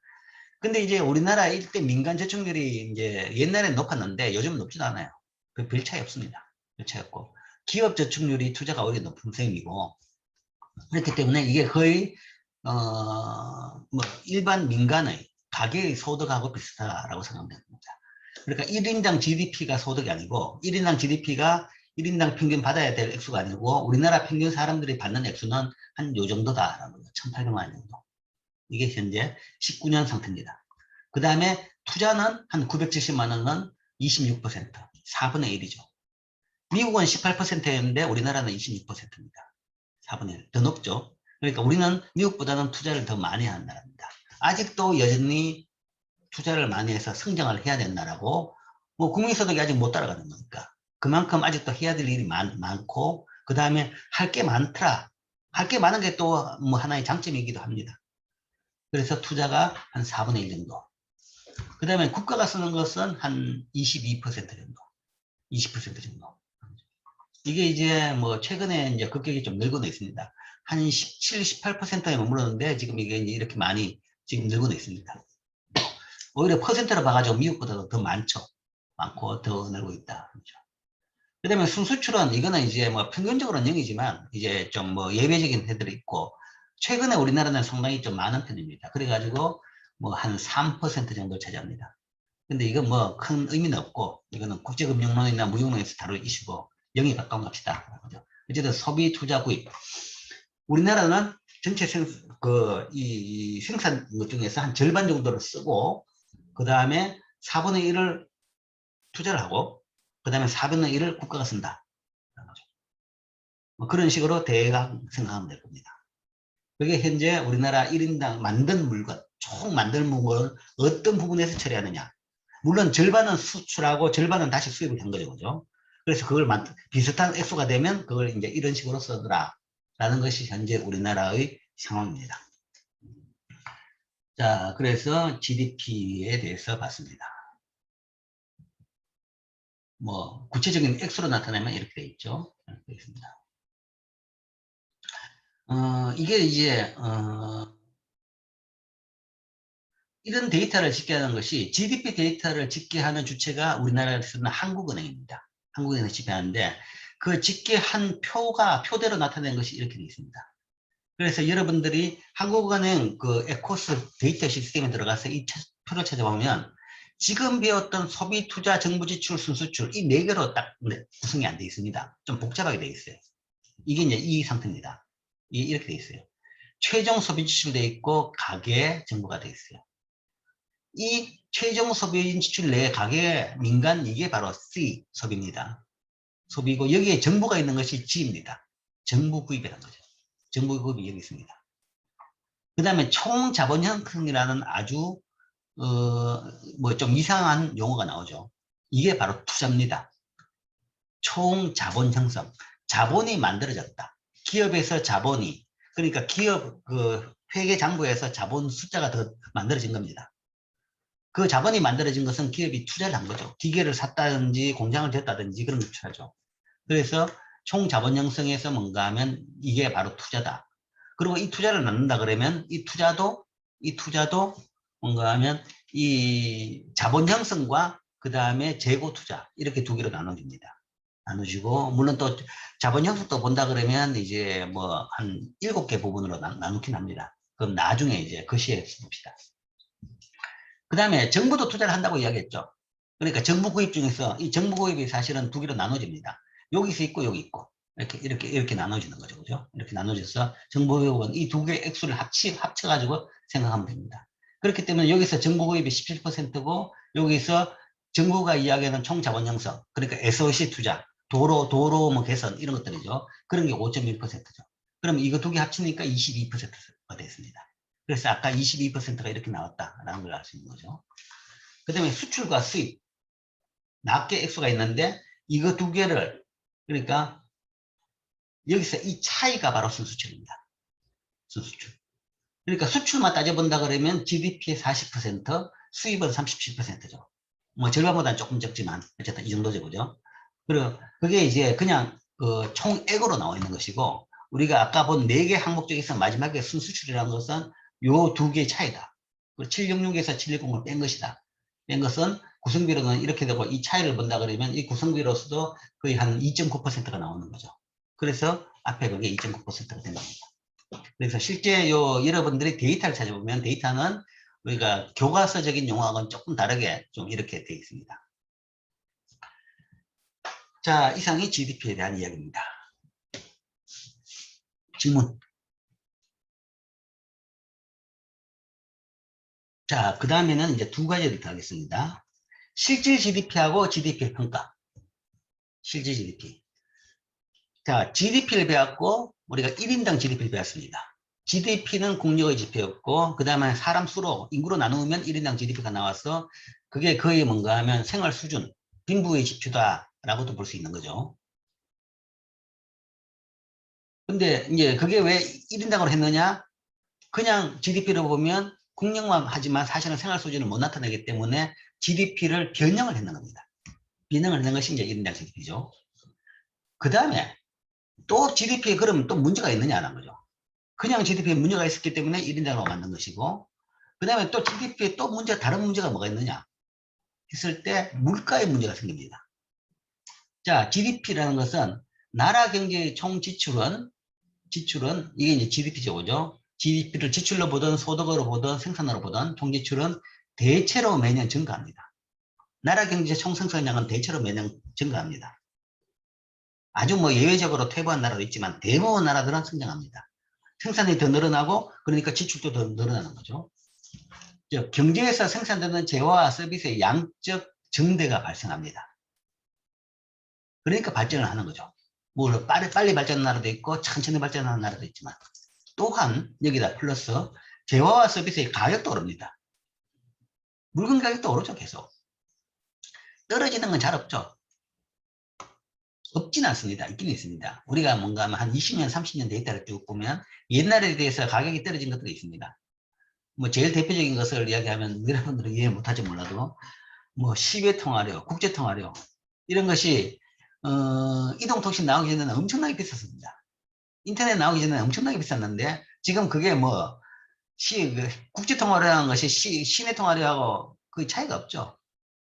근데 이제 우리나라 일대 민간 저축률이 이제 옛날엔 높았는데 요즘은 높지도 않아요. 별 차이 없습니다. 별 차이 없고. 기업 저축률이 투자가 오히려 높은 셈이고 그렇기 때문에 이게 거의 뭐 일반 민간의 가계의 소득하고 비슷하다라고 생각하면 됩니다. 그러니까 1인당 GDP가 소득이 아니고 1인당 GDP가 1인당 평균 받아야 될 액수가 아니고 우리나라 평균 사람들이 받는 액수는 한 요 정도다라는 거죠. 1,800만 원 정도. 이게 현재 19년 상태입니다. 그 다음에 투자는 한 970만 원은 26%, 4분의 1이죠. 미국은 18%였는데 우리나라는 26%입니다. 4분의 1, 더 높죠. 그러니까 우리는 미국보다는 투자를 더 많이 하는 나라입니다. 아직도 여전히 투자를 많이 해서 성장을 해야 되는 나라고 뭐 국민소득이 아직 못 따라가는 거니까 그만큼 아직도 해야 될 일이 많고 그 다음에 할 게 많더라. 할 게 많은 게 또 뭐 하나의 장점이기도 합니다. 그래서 투자가 한 4분의 1 정도. 그 다음에 국가가 쓰는 것은 한 22% 정도. 20% 정도. 이게 이제 뭐 최근에 이제 급격히 좀 늘고는 있습니다. 한 17, 18%에 머무르는데 지금 이게 이제 이렇게 많이 지금 늘고는 있습니다. 오히려 퍼센트로 봐가지고 미국보다도 더 많고 더 늘고 있다. 그렇죠. 그 다음에 순수출은 이거는 이제 뭐 평균적으로는 0이지만 이제 좀 뭐 예외적인 해들이 있고 최근에 우리나라는 상당히 좀 많은 편입니다. 그래가지고 뭐 한 3% 정도 차지합니다. 근데 이건 뭐 큰 의미는 없고 이거는 국제금융론이나 무역론에서 다룰 이슈고 0에 가까운 값이다. 어쨌든 소비 투자 구입. 우리나라는 전체 이 생산 것 중에서 한 절반 정도를 쓰고 그 다음에 4분의 1을 투자를 하고 그 다음에 4분의 1을 국가가 쓴다. 뭐 그런 식으로 대강 생각하면 될 겁니다. 그게 현재 우리나라 1인당 만든 물건, 총 만든 물건을 어떤 부분에서 처리하느냐. 물론 절반은 수출하고 절반은 다시 수입을 한 거죠. 그죠? 그래서 그걸 비슷한 액수가 되면 그걸 이제 이런 식으로 쓰더라. 라는 것이 현재 우리나라의 상황입니다. 자, 그래서 GDP에 대해서 봤습니다. 뭐 구체적인 액수로 나타내면 이렇게 되어 있죠. 이렇게 되어 있습니다. 이게 이제 이런 데이터를 집계하는 것이 GDP 데이터를 집계하는 주체가 우리나라에서는 한국은행입니다. 한국은행이 집계하는데 그 집계한 표대로 나타낸 것이 이렇게 되어 있습니다. 그래서 여러분들이 한국은행 그 에코스 데이터 시스템에 들어가서 이 표를 찾아보면 지금 배웠던 소비, 투자, 정부 지출, 순수출 이 네 개로 딱 구성이 안 돼 있습니다. 좀 복잡하게 돼 있어요. 이게 이제 이 상태입니다. 이렇게 돼 있어요. 최종 소비 지출 돼 있고 가계 정보가 돼 있어요. 이 최종 소비 지출 내 가계 민간 이게 바로 C 소비입니다. 소비고 여기에 정보가 있는 것이 G입니다. 정부 구입이라는 거죠. 정부 구입이 여기 있습니다. 그 다음에 총 자본 형성이라는 아주 뭐 좀 이상한 용어가 나오죠. 이게 바로 투자입니다. 총 자본 형성. 자본이 만들어졌다. 기업에서 자본이, 그러니까 기업 회계장부에서 자본 숫자가 더 만들어진 겁니다. 그 자본이 만들어진 것은 기업이 투자를 한 거죠. 기계를 샀다든지 공장을 졌다든지 그런 걸 투자죠. 그래서 총 자본 형성에서 뭔가 하면 이게 바로 투자다. 그리고 이 투자를 낳는다 그러면 이 투자도 뭔가 하면 이 자본 형성과 그 다음에 재고 투자 이렇게 두 개로 나눠집니다. 나누시고 물론 또 자본 형성도 본다 그러면 이제 뭐 한 7개 부분으로 나누긴 합니다. 그럼 나중에 이제 그 시에 봅시다. 그 다음에 정부도 투자를 한다고 이야기했죠. 그러니까 정부 구입 중에서 이 정부 구입이 사실은 두 개로 나눠집니다. 여기서 있고 여기 있고 이렇게 나눠지는 거죠. 그죠? 이렇게 나눠져서 정부 구입은 이 두 개의 액수를 합쳐가지고 생각하면 됩니다. 그렇기 때문에 여기서 정부 구입이 17%고 여기서 정부가 이야기하는 총 자본 형성, 그러니까 SOC 투자, 도로 뭐 개선 이런 것들이죠. 그런 게 5.1%죠. 그럼 이거 두 개 합치니까 22%가 됐습니다. 그래서 아까 22%가 이렇게 나왔다라는 걸 알 수 있는 거죠. 그 다음에 수출과 수입, 낱개 액수가 있는데 이거 두 개를, 그러니까 여기서 이 차이가 바로 순수출입니다. 순수출. 그러니까 수출만 따져본다 그러면 GDP의 40%, 수입은 37%죠. 뭐 절반보다는 조금 적지만 어쨌든 이 정도죠. 그죠? 그리고 그게 이제 그냥 그 총액으로 나와 있는 것이고 우리가 아까 본 4개 항목 중에서 마지막에 순수출이라는 것은 요 두 개의 차이다. 766에서 710을 뺀 것이다. 뺀 것은 구성비로는 이렇게 되고 이 차이를 본다 그러면 이 구성비로서도 거의 한 2.9%가 나오는 거죠. 그래서 앞에 그게 2.9%가 된 겁니다. 그래서 실제 여러분들이 데이터를 찾아보면 데이터는 우리가 교과서적인 용어하고는 조금 다르게 좀 이렇게 되어 있습니다. 자, 이상이 GDP에 대한 이야기입니다. 질문. 자, 그 다음에는 이제 두 가지를 더 하겠습니다. 실질 GDP하고 GDP 평가. 실질 GDP. 자, GDP를 배웠고, 우리가 1인당 GDP를 배웠습니다. GDP는 국력의 지표였고, 그 다음에 사람 수로, 인구로 나누면 1인당 GDP가 나와서, 그게 거의 뭔가 하면 생활 수준, 빈부의 지표다라고도 볼 수 있는 거죠. 근데 이제 그게 왜 1인당으로 했느냐? 그냥 GDP를 보면 국력만 하지만 사실은 생활 수준을 못 나타내기 때문에 GDP를 변형을 했는 겁니다. 변형을 했는 것이 이제 1인당 GDP죠. 그 다음에 또 GDP에 그러면 또 문제가 있느냐는 거죠. 그냥 GDP에 문제가 있었기 때문에 1인당으로 만든 것이고, 그 다음에 또 GDP에 또 다른 문제가 뭐가 있느냐 했을 때 물가의 문제가 생깁니다. 자, GDP라는 것은 나라 경제의 총 지출은 이게 이제 GDP죠, 그죠? GDP를 지출로 보든 소득으로 보든 생산으로 보든 총 지출은 대체로 매년 증가합니다. 나라 경제 총 생산량은 대체로 매년 증가합니다. 아주 뭐 예외적으로 퇴보한 나라도 있지만 대부분 나라들은 성장합니다. 생산이 더 늘어나고 그러니까 지출도 더 늘어나는 거죠. 경제에서 생산되는 재화와 서비스의 양적 증대가 발생합니다. 그러니까 발전을 하는 거죠. 뭐 빨리 발전하는 나라도 있고 천천히 발전하는 나라도 있지만 또한 여기다 플러스 재화와 서비스의 가격도 오릅니다. 물건 가격도 오르죠. 계속. 떨어지는 건 잘 없죠. 없진 않습니다. 있긴 있습니다. 우리가 뭔가 한 20년, 30년 데이터를 쭉 보면 옛날에 대해서 가격이 떨어진 것들이 있습니다. 뭐 제일 대표적인 것을 이야기하면 여러분들은 이해 못할지 몰라도 뭐 시외통화료, 국제통화료 이런 것이 이동통신 나오기 전에는 엄청나게 비쌌습니다. 인터넷 나오기 전에는 엄청나게 비쌌는데 지금 그게 뭐 국제통화료라는 것이 시내통화료하고 거의 차이가 없죠.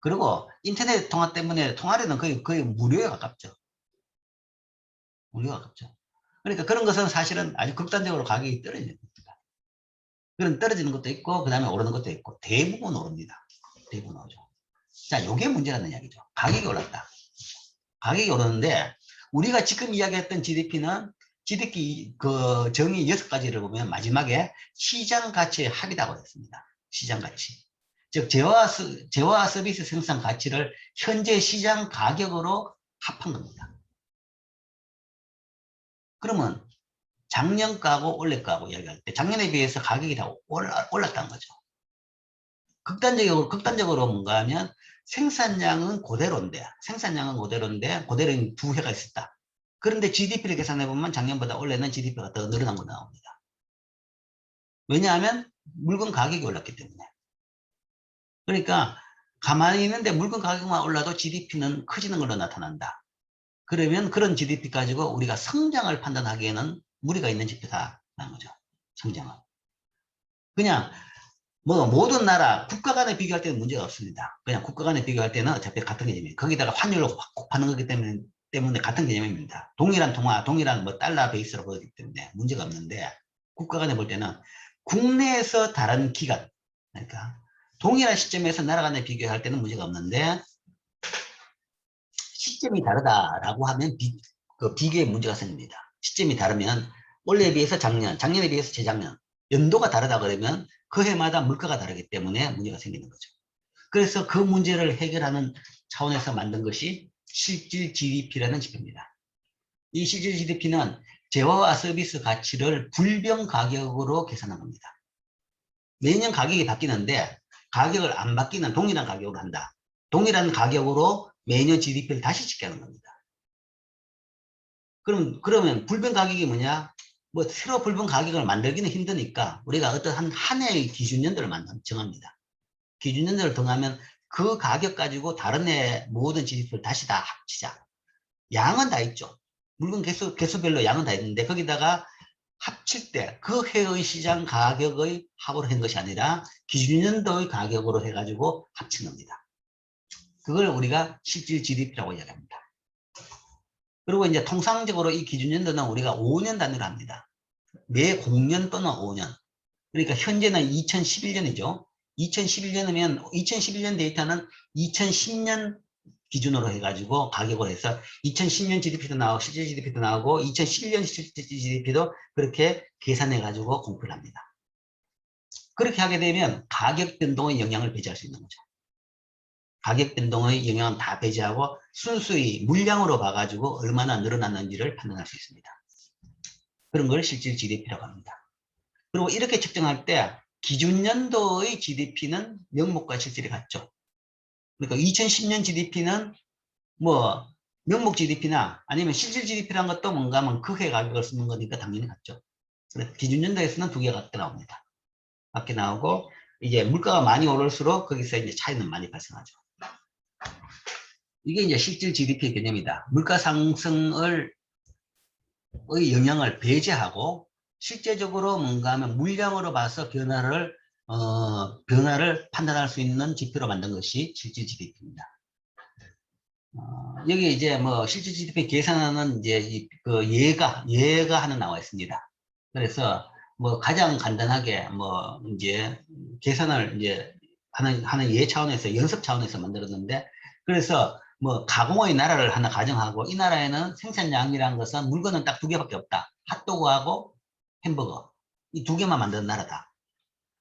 그리고 인터넷 통화 때문에 통화료는 거의 무료에 가깝죠. 무료에 가깝죠. 그러니까 그런 것은 사실은 아주 극단적으로 가격이 떨어지는 겁니다. 그런 떨어지는 것도 있고 그 다음에 오르는 것도 있고 대부분 오릅니다. 대부분 오르죠. 자, 요게 문제라는 이야기죠. 가격이 올랐다. 가격이 오르는데 우리가 지금 이야기했던 GDP는 GDP 그 정의 6가지를 보면 마지막에 시장 가치의 합이라고 했습니다. 시장 가치. 즉 재화와 서비스 생산 가치를 현재 시장 가격으로 합한 겁니다. 그러면 작년가하고 올해가하고 이야기할 때 작년에 비해서 가격이 다 올랐다는 거죠. 극단적으로 뭔가 하면 생산량은 그대로인데 그대로인 두 해가 있었다. 그런데 GDP를 계산해 보면 작년보다 올해는 GDP가 더 늘어난 거 나옵니다. 왜냐하면 물건 가격이 올랐기 때문에. 그러니까 가만히 있는데 물건 가격만 올라도 GDP는 커지는 걸로 나타난다. 그러면 그런 GDP 가지고 우리가 성장을 판단하기에는 무리가 있는 지표다라는 거죠. 성장은. 그냥 뭐 모든 나라 국가 간에 비교할 때는 문제가 없습니다. 그냥 국가 간에 비교할 때는 어차피 같은 개념이에요. 거기다가 환율로 곱하는 거기 때문에 같은 개념입니다. 동일한 통화, 동일한 뭐 달러 베이스로 보기 때문에 문제가 없는데 국가 간에 볼 때는 국내에서 다른 기간, 그러니까 동일한 시점에서 나라 간에 비교할 때는 문제가 없는데 시점이 다르다라고 하면 비교에 문제가 생깁니다. 시점이 다르면 올해에 비해서 작년에 비해서 재작년, 연도가 다르다 그러면 그 해마다 물가가 다르기 때문에 문제가 생기는 거죠. 그래서 그 문제를 해결하는 차원에서 만든 것이 실질 GDP라는 지표입니다. 이 실질 GDP는 재화와 서비스 가치를 불변 가격으로 계산한 겁니다. 매년 가격이 바뀌는데 가격을 안 바뀌는 동일한 가격으로 한다. 동일한 가격으로 매년 GDP를 다시 집계 하는 겁니다. 그러면 불변 가격이 뭐냐? 뭐 새로 불변 가격을 만들기는 힘드니까 우리가 어떤 한 해의 기준연도를 정합니다. 기준연도를 정하면 그 가격 가지고 다른 해 모든 GDP를 다시 다 합치자. 양은 다 있죠. 물건 개수별로 양은 다 있는데 거기다가 합칠 때 그 해의 시장 가격의 합으로 한 것이 아니라 기준연도의 가격으로 해가지고 합친 겁니다. 그걸 우리가 실질 GDP라고 이야기합니다. 그리고 이제 통상적으로 이 기준연도는 우리가 5년 단위로 합니다. 매 공년 또는 5년. 그러니까 현재는 2011년이죠. 2011년이면 2011년 데이터는 2010년 기준으로 해가지고 가격을 해서 2010년 GDP도 나오고 실질 GDP도 나오고 2011년 실질 GDP도 그렇게 계산해가지고 공표를 합니다. 그렇게 하게 되면 가격 변동의 영향을 배제할 수 있는 거죠. 가격 변동의 영향은 다 배제하고 순수히 물량으로 봐가지고 얼마나 늘어났는지를 판단할 수 있습니다. 그런 걸 실질 GDP라고 합니다. 그리고 이렇게 측정할 때 기준연도의 GDP는 명목과 실질이 같죠. 그러니까 2010년 GDP는 뭐 명목 GDP나 아니면 실질 GDP라는 것도 뭔가 하면 그 해 가격을 쓰는 거니까 당연히 같죠. 그래서 기준연도에서는 두 개가 같게 나옵니다. 같게 나오고 이제 물가가 많이 오를수록 거기서 이제 차이는 많이 발생하죠. 이게 이제 실질 GDP 개념이다. 물가 상승의 영향을 배제하고 실제적으로 뭔가 하면 물량으로 봐서 변화를 판단할 수 있는 지표로 만든 것이 실질 GDP입니다. 여기 이제 뭐 실질 GDP 계산하는 이제 그 예가 하나 나와 있습니다. 그래서 뭐 가장 간단하게 뭐 이제 계산을 이제 하는 예 차원에서 연습 차원에서 만들었는데 그래서 뭐 가공의 나라를 하나 가정하고 이 나라에는 생산량이라는 것은 물건은 딱 두 개밖에 없다. 핫도그하고 햄버거 이 두 개만 만드는 나라다.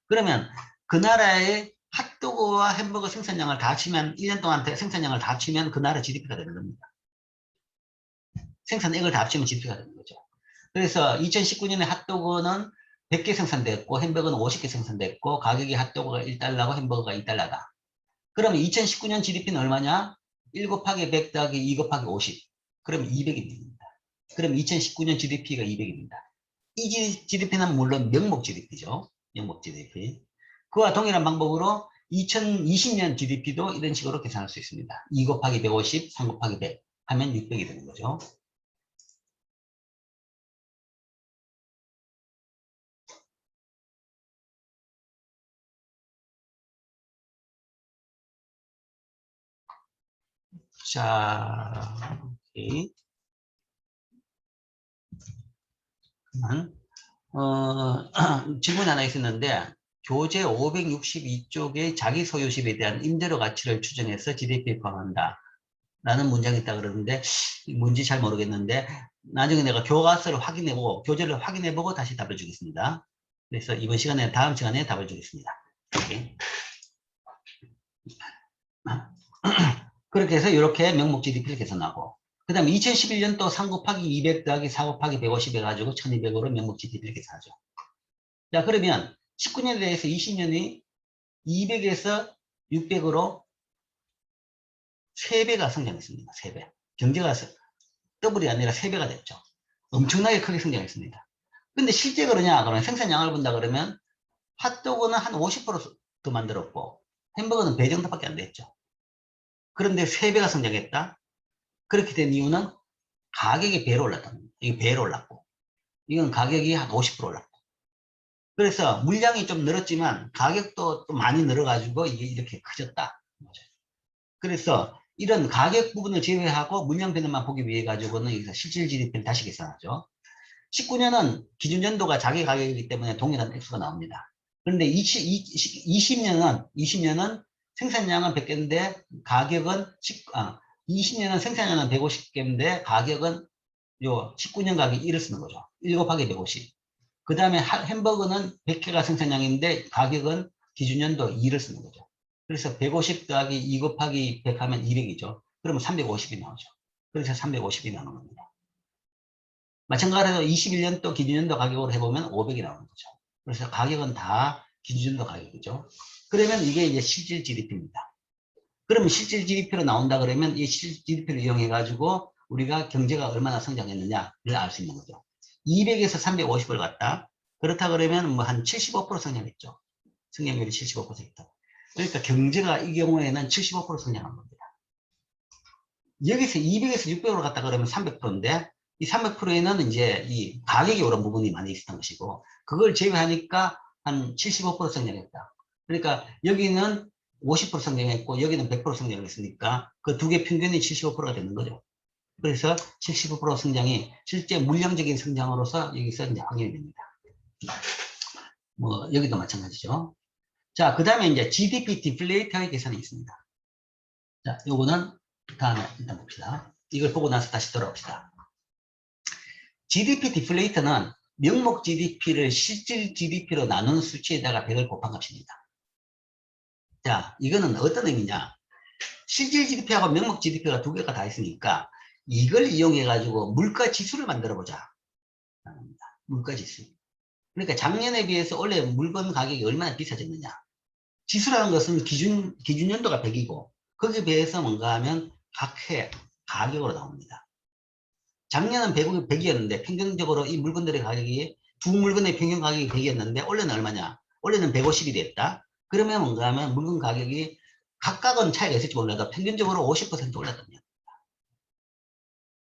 그러면 그 나라의 핫도그와 햄버거 생산량을 다 합치면 1년 동안 생산량을 다 합치면 그 나라 GDP가 되는 겁니다. 생산액을 다 합치면 GDP가 되는 거죠. 그래서 2019년에 핫도그는 100개 생산됐고 햄버거는 50개 생산됐고 가격이 핫도그가 1달러고 햄버거가 2달러다. 그러면 2019년 GDP는 얼마냐? 1 곱하기 100 더하기 2 곱하기 50. 그럼 200입니다. 그럼 2019년 GDP가 200입니다. 이 GDP는 물론 명목 GDP죠. 명목 GDP. 그와 동일한 방법으로 2020년 GDP도 이런 식으로 계산할 수 있습니다. 2 곱하기 150, 3 곱하기 100 하면 600이 되는 거죠. 자, 오케이. 질문이 하나 있었는데 교재 562쪽의 자기 소유집에 대한 임대료 가치를 추정해서 GDP에 포함한다. 라는 문장이 있다 그러는데 뭔지 잘 모르겠는데 나중에 내가 교과서를 확인해보고 교재를 확인해보고 다시 답을 주겠습니다. 그래서 이번 시간에 다음 시간에 답을 주겠습니다. 오케이. 그렇게 해서 이렇게 명목 GDP를 계산하고 그 다음에 2011년도 3 곱하기 200 더하기 4 곱하기 150 해가지고 1200으로 명목 GDP를 계산하죠. 자 그러면 19년에 대해서 20년이 200에서 600으로 3배가 성장했습니다. 3배. 경제가 더블이 아니라 3배가 됐죠. 엄청나게 크게 성장했습니다. 근데 실제 그러냐? 그러면 생산량을 본다 그러면 핫도그는 한 50%더 만들었고 햄버거는 배 정도밖에 안 됐죠. 그런데 3배가 성장했다? 그렇게 된 이유는 가격이 배로 올랐다는 겁니다. 이게 배로 올랐고 이건 가격이 한 50% 올랐고 그래서 물량이 좀 늘었지만 가격도 또 많이 늘어가지고 이게 이렇게 커졌다. 그래서 이런 가격 부분을 제외하고 물량 변화만 보기 위해 가지고는 여기서 실질 GDP를 다시 계산하죠. 19년은 기준연도가 자기 가격이기 때문에 동일한 액수가 나옵니다. 그런데 20년은 생산량은 100개인데 가격은 20년은 생산량은 150개인데 가격은 요 19년 가격이 1을 쓰는 거죠. 1 곱하기 150. 그 다음에 햄버거는 100개가 생산량인데 가격은 기준연도 2를 쓰는 거죠. 그래서 150 더하기 2 곱하기 100 하면 200이죠. 그러면 350이 나오죠. 그래서 350이 나오는 겁니다. 마찬가지로 21년도 기준연도 가격으로 해보면 500이 나오는 거죠. 그래서 가격은 다 기준연도 가격이죠. 그러면 이게 이제 실질 GDP입니다. 그러면 실질 GDP로 나온다 그러면 이 실질 GDP를 이용해 가지고 우리가 경제가 얼마나 성장했느냐를 알 수 있는 거죠. 200에서 350을 갔다. 그렇다 그러면 뭐 한 75% 성장했죠. 성장률이 75%. 그러니까 경제가 이 경우에는 75% 성장한 겁니다. 여기서 200에서 600으로 갔다 그러면 300%인데 이 300%에는 이제 이 가격이 오른 부분이 많이 있었던 것이고 그걸 제외하니까 한 75% 성장했다. 그러니까 여기는 50% 성장했고 여기는 100% 성장했으니까 그 두 개 평균이 75%가 되는 거죠. 그래서 75% 성장이 실제 물량적인 성장으로서 여기서 이제 확인이 됩니다. 뭐 여기도 마찬가지죠. 자, 그 다음에 이제 GDP 디플레이터의 계산이 있습니다. 자, 요거는 다음에 일단 봅시다. 이걸 보고 나서 다시 돌아옵시다. GDP 디플레이터는 명목 GDP를 실질 GDP로 나눈 수치에다가 100을 곱한 값입니다. 자, 이거는 어떤 의미냐? 실질 GDP하고 명목 GDP가 두 개가 다 있으니까 이걸 이용해 가지고 물가 지수를 만들어 보자. 물가 지수. 그러니까 작년에 비해서 올해 물건 가격이 얼마나 비싸졌느냐. 지수라는 것은 기준연도가 100이고 거기에 비해서 뭔가 하면 각 해 가격으로 나옵니다. 작년은 100이었는데 평균적으로 이 물건들의 가격이 두 물건의 평균 가격이 100이었는데 올해는 얼마냐? 올해는 150이 됐다. 그러면 뭔가 하면 물건 가격이 각각은 차이가 있을지 몰라도 평균적으로 50% 올랐단 말이야.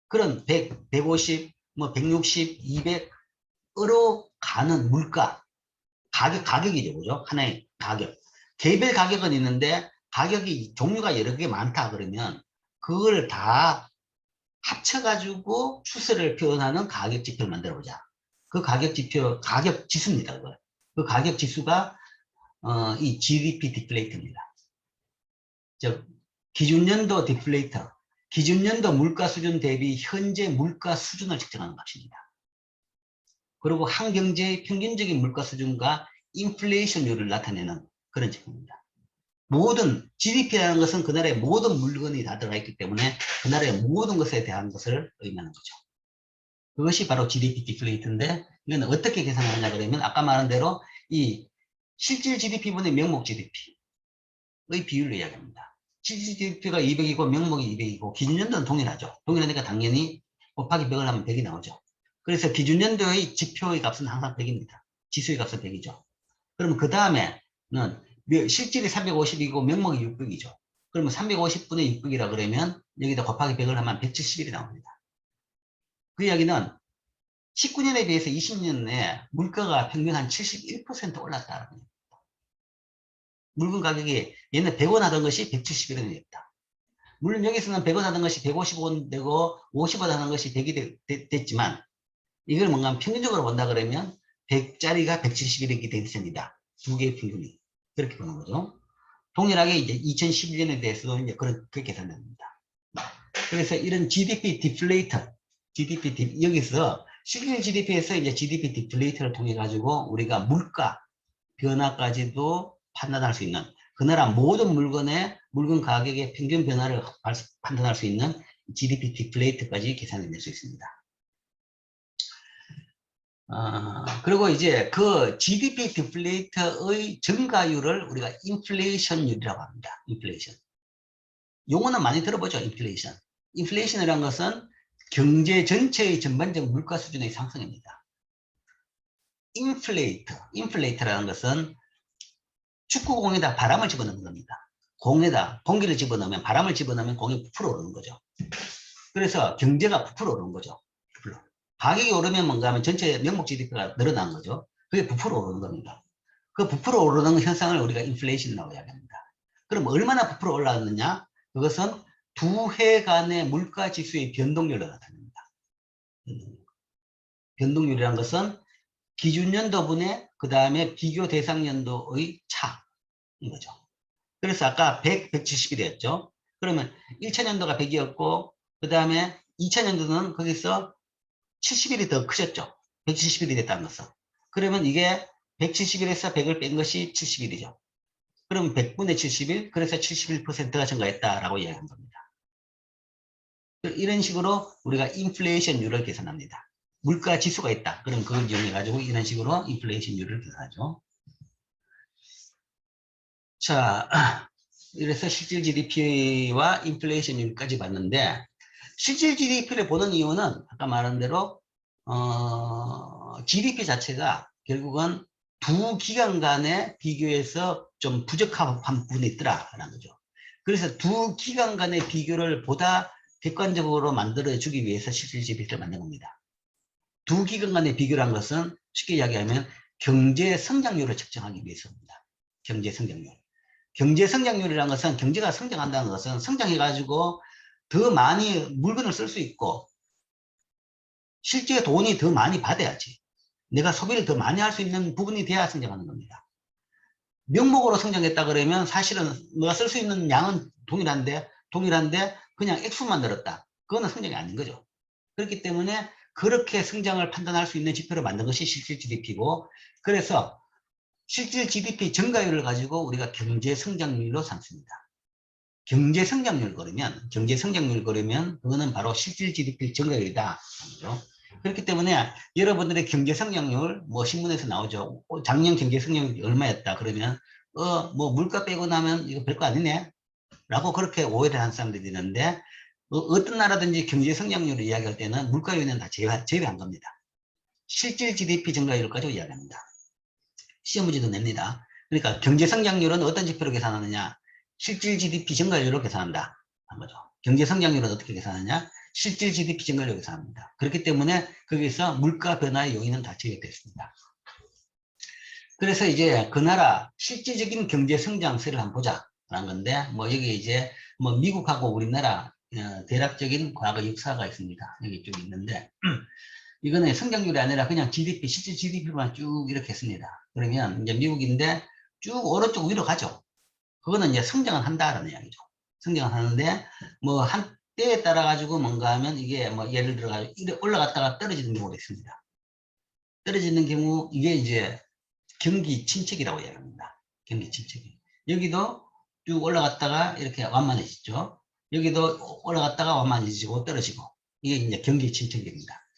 그런 100, 150, 뭐 160, 200으로 가는 물가, 가격이죠. 그죠? 하나의 가격. 개별 가격은 있는데 가격이 종류가 여러 개 많다 그러면 그걸 다 합쳐가지고 추세를 표현하는 가격 지표를 만들어 보자. 그 가격 지표, 가격 지수입니다. 그걸. 그 가격 지수가 이 GDP 디플레이터입니다. 즉 기준연도 디플레이터, 기준연도 물가 수준 대비 현재 물가 수준을 측정하는 값입니다. 그리고 한 경제의 평균적인 물가 수준과 인플레이션율을 나타내는 그런 제품입니다. 모든 GDP라는 것은 그 나라의 모든 물건이 다 들어가 있기 때문에 그 나라의 모든 것에 대한 것을 의미하는 거죠. 그것이 바로 GDP 디플레이트인데 이건 어떻게 계산하느냐 그러면 아까 말한 대로 이 실질 GDP분의 명목 GDP의 비율로 이야기합니다. 실질 GDP가 200이고 명목이 200이고 기준연도는 동일하죠. 동일하니까 당연히 곱하기 100을 하면 100이 나오죠. 그래서 기준연도의 지표의 값은 항상 100입니다. 지수의 값은 100이죠. 그러면 그 다음에는 실질이 350이고 명목이 600이죠. 그러면 350분의 600이라 그러면 여기다 곱하기 100을 하면 171이 나옵니다. 그 이야기는 19년에 비해서 20년에 물가가 평균 한 71% 올랐다는 겁니다. 물건 가격이 옛날 100원 하던 것이 171원이 됐다. 물론 여기서는 100원 하던 것이 150원 되고 50원 하는 것이 100이 됐지만 이걸 뭔가 평균적으로 본다 그러면 100짜리가 171이 된 셈이다. 두 개의 평균이. 그렇게 보는 거죠. 동일하게 이제 2011년에 대해서도 이제 그렇게 계산됩니다. 그래서 이런 GDP 디플레이터, 여기서 실질 GDP에서 이제 GDP 디플레이터를 통해 가지고 우리가 물가 변화까지도 판단할 수 있는, 그 나라 모든 물건 가격의 평균 변화를 판단할 수 있는 GDP 디플레이터까지 계산해낼 수 있습니다. 그리고 이제 그 GDP 디플레이터의 증가율을 우리가 인플레이션율이라고 합니다. 인플레이션. 용어는 많이 들어보죠. 인플레이션. 인플레이션이라는 것은 경제 전체의 전반적 물가 수준의 상승입니다. 인플레이터라는 것은 축구공에다 바람을 집어넣는 겁니다. 공에다 공기를 집어넣으면, 바람을 집어넣으면 공이 부풀어 오르는 거죠. 그래서 경제가 부풀어 오르는 거죠. 가격이 오르면 뭔가 하면 전체 명목 GDP가 늘어난 거죠. 그게 부풀어 오르는 겁니다. 그 부풀어 오르는 현상을 우리가 인플레이션이라고 이야기합니다. 그럼 얼마나 부풀어 올라왔느냐? 그것은 두 해간의 물가 지수의 변동률을 나타냅니다. 변동률이라는 것은 기준연도분의 그 다음에 비교 대상연도의 차인 거죠. 그래서 아까 100, 170이 되었죠. 그러면 1차년도가 100이었고 그 다음에 2차년도는 거기서 70일이 더 크셨죠. 170일이 됐다는 것은. 그러면 이게 170일에서 100을 뺀 것이 70일이죠. 그럼 100분의 70일, 그래서 71%가 증가했다라고 이야기한 겁니다. 이런 식으로 우리가 인플레이션율을 계산합니다. 물가 지수가 있다. 그럼 그걸 이용해가지고 이런 식으로 인플레이션율을 계산하죠. 자, 이래서 실질 GDP와 인플레이션율까지 봤는데, 실질 GDP를 보는 이유는 아까 말한 대로 GDP 자체가 결국은 두 기간 간의 비교에서 좀 부족한 부분이 있더라라는 거죠. 그래서 두 기간 간의 비교를 보다 객관적으로 만들어주기 위해서 실질 GDP를 만든 겁니다. 두 기간 간의 비교란 것은 쉽게 이야기하면 경제 성장률을 측정하기 위해서입니다. 경제 성장률. 경제 성장률이라는 것은, 경제가 성장한다는 것은 성장해가지고 더 많이 물건을 쓸 수 있고 실제 돈이 더 많이 받아야지, 내가 소비를 더 많이 할 수 있는 부분이 돼야 성장하는 겁니다. 명목으로 성장했다 그러면 사실은 내가 쓸 수 있는 양은 동일한데 그냥 액수만 늘었다. 그거는 성장이 아닌 거죠. 그렇기 때문에 그렇게 성장을 판단할 수 있는 지표를 만든 것이 실질 GDP고, 그래서 실질 GDP 증가율을 가지고 우리가 경제 성장률로 삼습니다. 경제 성장률 그러면 그거는 바로 실질 GDP 증가율이다. 그렇기 때문에 여러분들의 경제 성장률, 뭐 신문에서 나오죠. 작년 경제 성장률이 얼마였다 그러면 뭐 물가 빼고 나면 이거 별거 아니네 라고 그렇게 오해를 하는 사람들이 있는데, 어떤 나라든지 경제 성장률을 이야기할 때는 물가 요인은 다 제외한 겁니다. 실질 GDP 증가율을 가지고 이야기합니다. 시험 문제도 냅니다. 그러니까 경제 성장률은 어떤 지표로 계산하느냐? 실질 GDP 증가율로 계산한다 한 거죠. 경제 성장률은 어떻게 계산하냐? 실질 GDP 증가율로 계산합니다. 그렇기 때문에 거기서 물가 변화의 요인은 다 제외되어 있습니다. 그래서 이제 그 나라 실질적인 경제 성장세를 한번 보자라는 건데, 뭐 여기 이제 뭐 미국하고 우리나라 대략적인 과거 역사가 있습니다. 여기 쭉 있는데 이거는 성장률이 아니라 그냥 GDP, 실질 GDP만 쭉 이렇게 했습니다. 그러면 이제 미국인데 쭉 오른쪽 위로 가죠. 그거는 이제 성장은 한다라는 이야기죠. 성장은 하는데 뭐 한 때에 따라 가지고 뭔가 하면 이게 뭐 예를 들어 가지고 올라갔다가 떨어지는 경우가 있습니다. 떨어지는 경우 이게 이제 경기 침체기라고 이야기합니다. 경기 침체기. 여기도 쭉 올라갔다가 이렇게 완만해지죠. 여기도 올라갔다가 완만해지고 떨어지고, 이게 이제 경기 침체기입니다.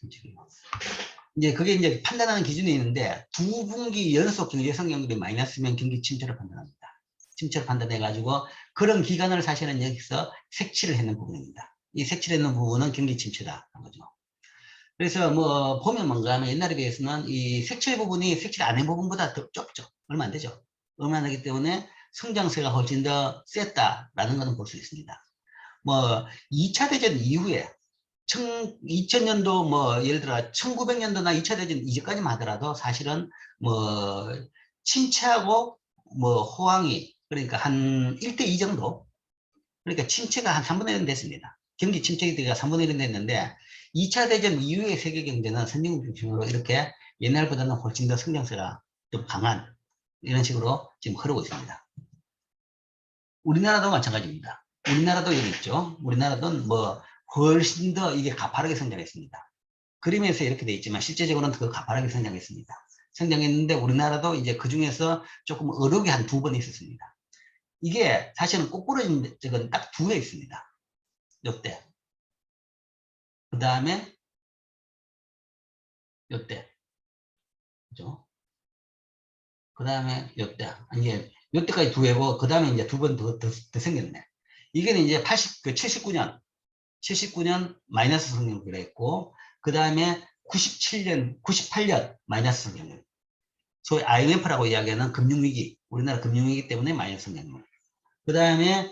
이제 그게 이제 판단하는 기준이 있는데, 두 분기 연속 경제 성장률이 마이너스면 경기 침체를 판단합니다. 침체를 판단해가지고 그런 기간을 사실은 여기서 색칠을 했는 부분입니다. 이 색칠했는 부분은 경기 침체다 한 거죠. 그래서 뭐 보면 뭔가 하면 옛날에 비해서는 이 색칠 부분이 색칠 안 한 부분보다 더 좁죠. 얼마 안 되죠. 얼마 안 되기 때문에 성장세가 훨씬 더 셌다라는 것은 볼 수 있습니다. 뭐 2차 대전 이후에 2000년도 뭐 예를 들어 1900년도나 2차 대전 이제까지만 하더라도 사실은 뭐 침체하고 뭐 호황이, 그러니까 한 1대2 정도, 그러니까 침체가 한 3분의 1 됐습니다. 경기 침체가 3분의 1 됐는데 2차 대전 이후의 세계 경제는 선진국 중심으로 이렇게 옛날보다는 훨씬 더 성장세가 좀 강한 이런 식으로 지금 흐르고 있습니다. 우리나라도 마찬가지입니다. 우리나라도 여기 있죠. 우리나라도 뭐 훨씬 더 이게 가파르게 성장했습니다. 그림에서 이렇게 돼 있지만 실제적으로는 더 가파르게 성장했습니다. 성장했는데 우리나라도 이제 그 중에서 조금 어록이 한 2번 있었습니다. 이게 사실은 꼬꾸러진 적은 딱 2회 있습니다. 요때. 그 다음에 요때. 그죠? 그 다음에 요때. 이게 요때까지 2회고, 그 다음에 이제 2번 더 생겼네. 이게 이제 79년 마이너스 성장률을 했고, 그 다음에 98년 마이너스 성장률. 소위 IMF라고 이야기하는 금융위기, 우리나라 금융위기 때문에 마이너스 성장률. 그 다음에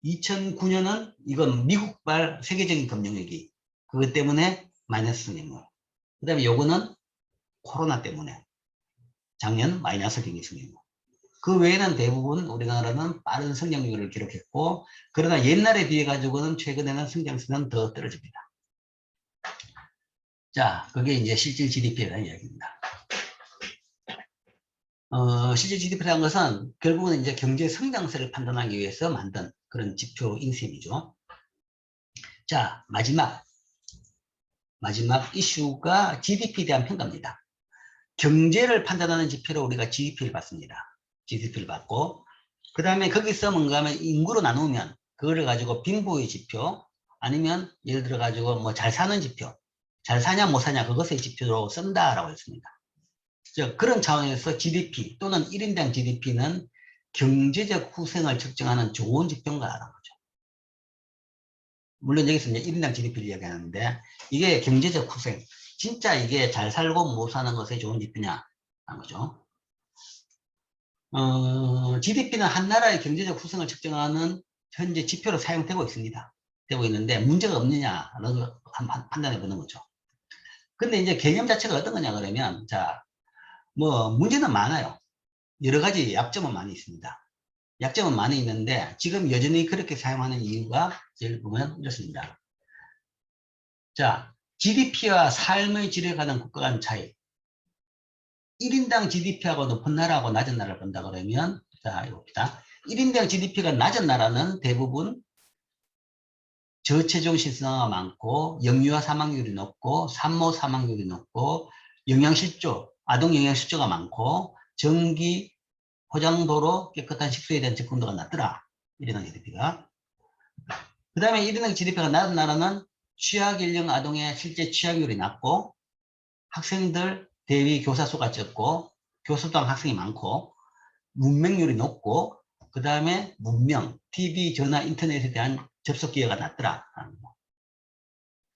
2009년은 이건 미국발 세계적인 금융위기, 그것 때문에 마이너스 성장률. 그 다음에 요거는 코로나 때문에 작년 마이너스 경기 성장률. 그 외에는 대부분 우리나라는 빠른 성장률을 기록했고, 그러나 옛날에 비해 가지고는 최근에는 성장세는 더 떨어집니다. 자, 그게 이제 실질 GDP에 대한 이야기입니다. 실질 GDP라는 것은 결국은 이제 경제 성장세를 판단하기 위해서 만든 그런 지표인 셈이죠. 자, 마지막 이슈가 GDP에 대한 평가입니다. 경제를 판단하는 지표로 우리가 GDP를 받습니다. GDP를 받고, 그 다음에 거기서 뭔가 하면 인구로 나누면 그거를 가지고 빈부의 지표, 아니면 예를 들어 가지고 뭐 잘 사는 지표, 잘 사냐 못 사냐 그것의 지표로 쓴다라고 했습니다. 그런 차원에서 GDP 또는 1인당 GDP는 경제적 후생을 측정하는 좋은 지표인가라는 거죠. 물론 여기서 이제 1인당 GDP를 이야기하는데, 이게 경제적 후생, 진짜 이게 잘 살고 못 사는 것에 좋은 지표냐라는 거죠. GDP는 한 나라의 경제적 후생을 측정하는 현재 지표로 사용되고 있습니다. 되고 있는데 문제가 없느냐라는 걸 한번 판단해 보는 거죠. 근데 이제 개념 자체가 어떤 거냐 그러면, 자, 뭐 문제는 많아요. 여러 가지 약점은 많이 있습니다. 약점은 많이 있는데 지금 여전히 그렇게 사용하는 이유가 예를 보면 이렇습니다. 자, GDP와 삶의 질에 관한 국가 간 차이. 1인당 GDP하고 높은 나라하고 낮은 나라를 본다 그러면, 자, 이겁니다. 1인당 GDP가 낮은 나라는 대부분 저체중 신성화가 많고, 영유아 사망률이 높고, 산모 사망률이 높고, 영양실조, 아동 영양실조가 많고, 전기 포장도로 깨끗한 식수에 대한 접근도가 낮더라. 1인당 GDP가. 그 다음에 1인당 GDP가 낮은 나라는 취약연령 아동의 실제 취약률이 낮고, 학생들 대비 교사 수가 적고, 교수당 학생이 많고, 문맹률이 높고, 그 다음에 문명, TV, 전화, 인터넷에 대한 접속 기회가 낮더라.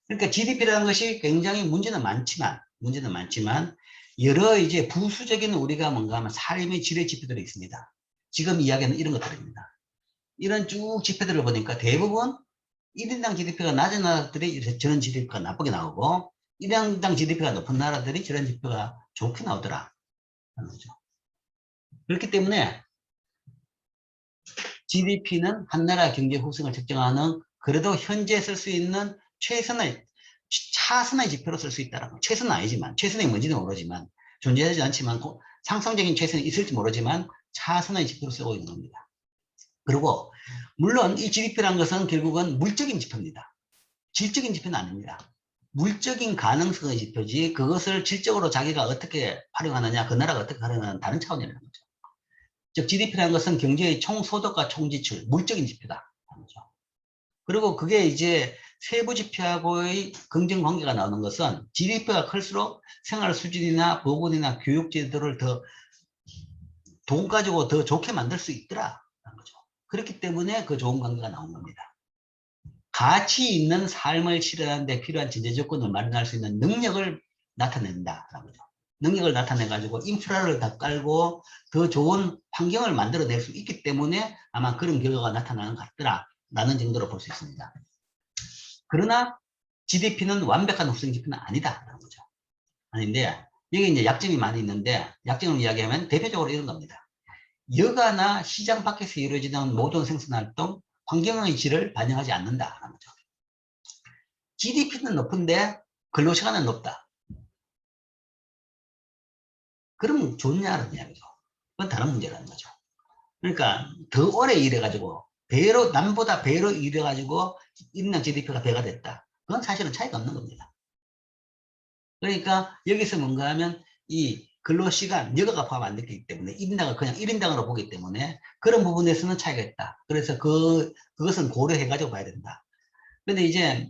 그러니까 GDP라는 것이 굉장히 문제는 많지만 여러 이제 부수적인 우리가 뭔가 하면 삶의 질의 지표들이 있습니다. 지금 이야기하는 이런 것들입니다. 이런 쭉 지표들을 보니까 대부분 1인당 GDP가 낮은 나라들이 저런 GDP가 나쁘게 나오고, 1인당 GDP가 높은 나라들이 저런 지표가 좋게 나오더라. 그렇기 때문에 GDP는 한 나라 경제 후생을 측정하는, 그래도 현재 쓸 수 있는 차선의 지표로 쓸 수 있다는 거. 최선은 아니지만, 최선이 뭔지는 모르지만, 존재하지 않지만, 상상적인 최선이 있을지 모르지만 차선의 지표로 쓰고 있는 겁니다. 그리고 물론 이 GDP라는 것은 결국은 물적인 지표입니다. 질적인 지표는 아닙니다. 물적인 가능성의 지표지, 그것을 질적으로 자기가 어떻게 활용하느냐, 그 나라가 어떻게 활용하느냐, 다른 차원이라는 거죠. 즉 GDP라는 것은 경제의 총소득과 총지출, 물적인 지표다. 그리고 그게 이제 세부 지표하고의 긍정 관계가 나오는 것은, GDP가 클수록 생활 수준이나 보건이나 교육 제도를 돈 가지고 더 좋게 만들 수 있더라. 거죠. 그렇기 때문에 그 좋은 관계가 나온 겁니다. 가치 있는 삶을 실현하는 데 필요한 전제 조건을 마련할 수 있는 능력을 나타낸다라는 거죠. 능력을 나타내가지고 인프라를 다 깔고 더 좋은 환경을 만들어낼 수 있기 때문에 아마 그런 결과가 나타나는 것 같더라 라는 정도로 볼 수 있습니다. 그러나 GDP는 완벽한 후생 지표는 아니다라는 거죠. 아닌데 여기 이제 약점이 많이 있는데, 약점을 이야기하면 대표적으로 이런 겁니다. 여가나 시장 밖에서 이루어지는 모든 생산활동, 환경의 질을 반영하지 않는다라는 거죠. GDP는 높은데 근로시간은 높다. 그러면 좋냐는 이야기죠. 그건 다른 문제라는 거죠. 그러니까 더 오래 일해가지고 배로 남보다 배로 일해가지고 1년 GDP가 배가 됐다. 그건 사실은 차이가 없는 겁니다. 그러니까 여기서 뭔가 하면 이 근로시간, 여가가 포함 안 됐기 때문에 1인당을 그냥 1인당으로 보기 때문에 그런 부분에서는 차이가 있다. 그래서 그것은 고려해가지고 봐야 된다. 근데 이제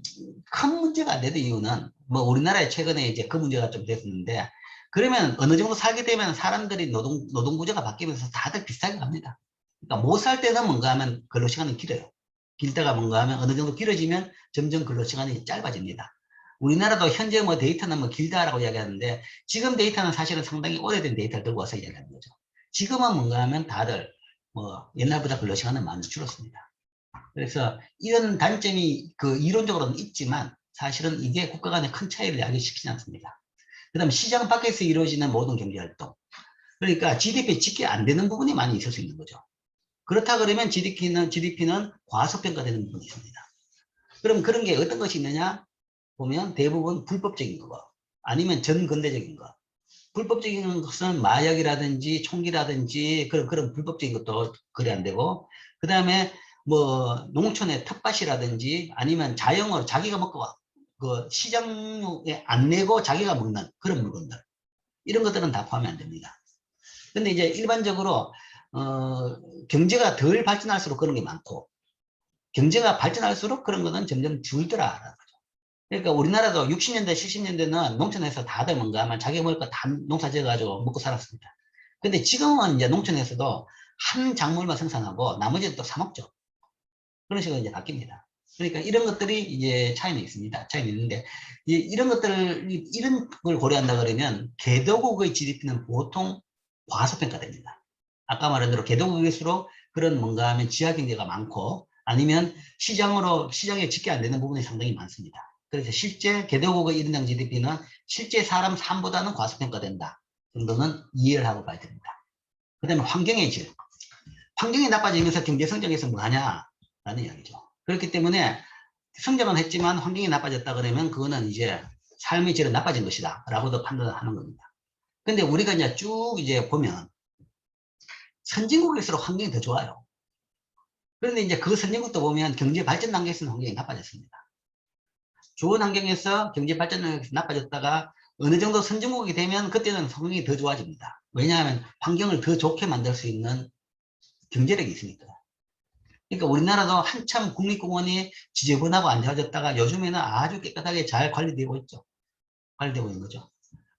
큰 문제가 안 되는 이유는 뭐 우리나라에 최근에 이제 그 문제가 좀 됐었는데 그러면 어느 정도 살게 되면 사람들이 노동 구조가 바뀌면서 다들 비슷하게 갑니다. 그러니까 못 살 때는 뭔가 하면 근로시간이 길어요. 길다가 뭔가 하면 어느 정도 길어지면 점점 근로시간이 짧아집니다. 우리나라도 현재 뭐 데이터는 뭐 길다라고 이야기하는데 지금 데이터는 사실은 상당히 오래된 데이터를 들고 와서 이야기하는 거죠. 지금은 뭔가 하면 다들 뭐 옛날보다 근로시간은 많이 줄었습니다. 그래서 이런 단점이 그 이론적으로는 있지만 사실은 이게 국가 간의 큰 차이를 야기시키지 않습니다. 그 다음에 시장 밖에서 이루어지는 모든 경제활동. 그러니까 GDP에 집계 안 되는 부분이 많이 있을 수 있는 거죠. 그렇다 그러면 GDP는 과소평가되는 부분이 있습니다. 그럼 그런 게 어떤 것이 있느냐 보면 대부분 불법적인 거 아니면 전근대적인 거. 불법적인 것은 마약이라든지 총기라든지 그런 불법적인 것도 거래 안 되고 그 다음에 뭐 농촌의 텃밭이라든지 아니면 자영으로 자기가 먹고 그 시장에 안 내고 자기가 먹는 그런 물건들 이런 것들은 다 포함이 안 됩니다. 근데 이제 일반적으로 경제가 덜 발전할수록 그런 게 많고 경제가 발전할수록 그런 거는 점점 줄더라라는 거죠. 그러니까 우리나라도 60년대 70년대는 농촌에서 다들 뭔가 하면 자기 먹을 거 다 농사 지어가지고 먹고 살았습니다. 근데 지금은 이제 농촌에서도 한 작물만 생산하고 나머지는 또 사 먹죠. 그런 식으로 이제 바뀝니다. 그러니까 이런 것들이 이제 차이는 있습니다. 차이는 있는데, 이런 걸 고려한다 그러면, 개도국의 GDP는 보통 과소평가됩니다. 아까 말한 대로 개도국일수록 그런 뭔가 하면 지하 경제가 많고, 아니면 시장에 집계 안 되는 부분이 상당히 많습니다. 그래서 실제 개도국의 1인당 GDP는 실제 사람 삶보다는 과소평가된다 정도는 이해를 하고 봐야 됩니다. 그 다음에 환경의 질. 환경이 나빠지면서 경제 성장에서 뭐 하냐? 라는 이야기죠. 그렇기 때문에 성장은 했지만 환경이 나빠졌다 그러면 그거는 이제 삶의 질은 나빠진 것이다 라고도 판단을 하는 겁니다. 근데 우리가 이제 쭉 이제 보면 선진국일수록 환경이 더 좋아요. 그런데 이제 그 선진국도 보면 경제 발전 단계에서는 환경이 나빠졌습니다. 좋은 환경에서 경제 발전 단계에서 나빠졌다가 어느 정도 선진국이 되면 그때는 환경이 더 좋아집니다. 왜냐하면 환경을 더 좋게 만들 수 있는 경제력이 있으니까. 그러니까 우리나라도 한참 국립공원이 지저분하고 안 좋아졌다가 요즘에는 아주 깨끗하게 잘 관리되고 있죠. 관리되고 있는 거죠.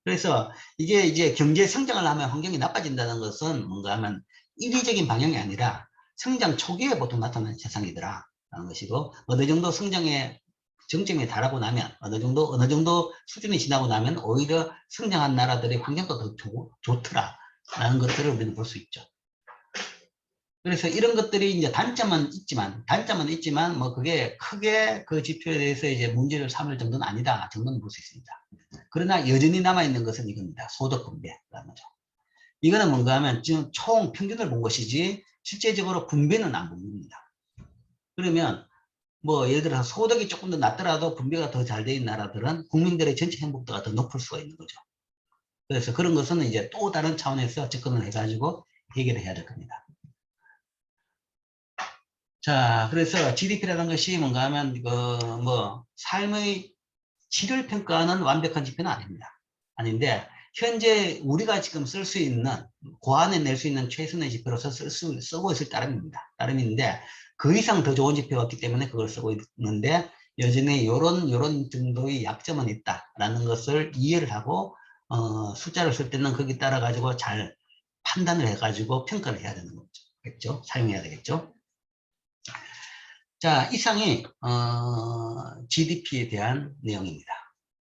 그래서 이게 이제 경제 성장을 하면 환경이 나빠진다는 것은 뭔가 하면 인위적인 방향이 아니라 성장 초기에 보통 나타나는 현상이더라 라는 것이고 어느 정도 성장의 정점에 달하고 나면 어느 정도 수준이 지나고 나면 오히려 성장한 나라들의 환경도 더 좋더라 라는 것들을 우리는 볼 수 있죠. 그래서 이런 것들이 이제 단점은 있지만 뭐 그게 크게 그 지표에 대해서 이제 문제를 삼을 정도는 아니다 정도는 볼 수 있습니다. 그러나 여전히 남아있는 것은 이겁니다. 소득 분배라는 거죠. 이거는 뭔가 하면 지금 총 평균을 본 것이지 실제적으로 분배는 안 봅니다. 그러면 뭐 예를 들어서 소득이 조금 더 낮더라도 분배가 더 잘 돼 있는 나라들은 국민들의 전체 행복도가 더 높을 수가 있는 거죠. 그래서 그런 것은 이제 또 다른 차원에서 접근을 해가지고 해결을 해야 될 겁니다. 자, 그래서 GDP라는 것이 뭔가 하면, 삶의 질을 평가하는 완벽한 지표는 아닙니다. 아닌데, 현재 우리가 지금 쓸 수 있는, 고안해 낼 수 있는 최선의 지표로서 쓰고 있을 따름인데, 그 이상 더 좋은 지표였기 때문에 그걸 쓰고 있는데, 여전히 요런 정도의 약점은 있다라는 것을 이해를 하고, 숫자를 쓸 때는 거기 따라 가지고 잘 판단을 해가지고 평가를 해야 되는 거죠. 사용해야 되겠죠. 자, 이상이 GDP에 대한 내용입니다.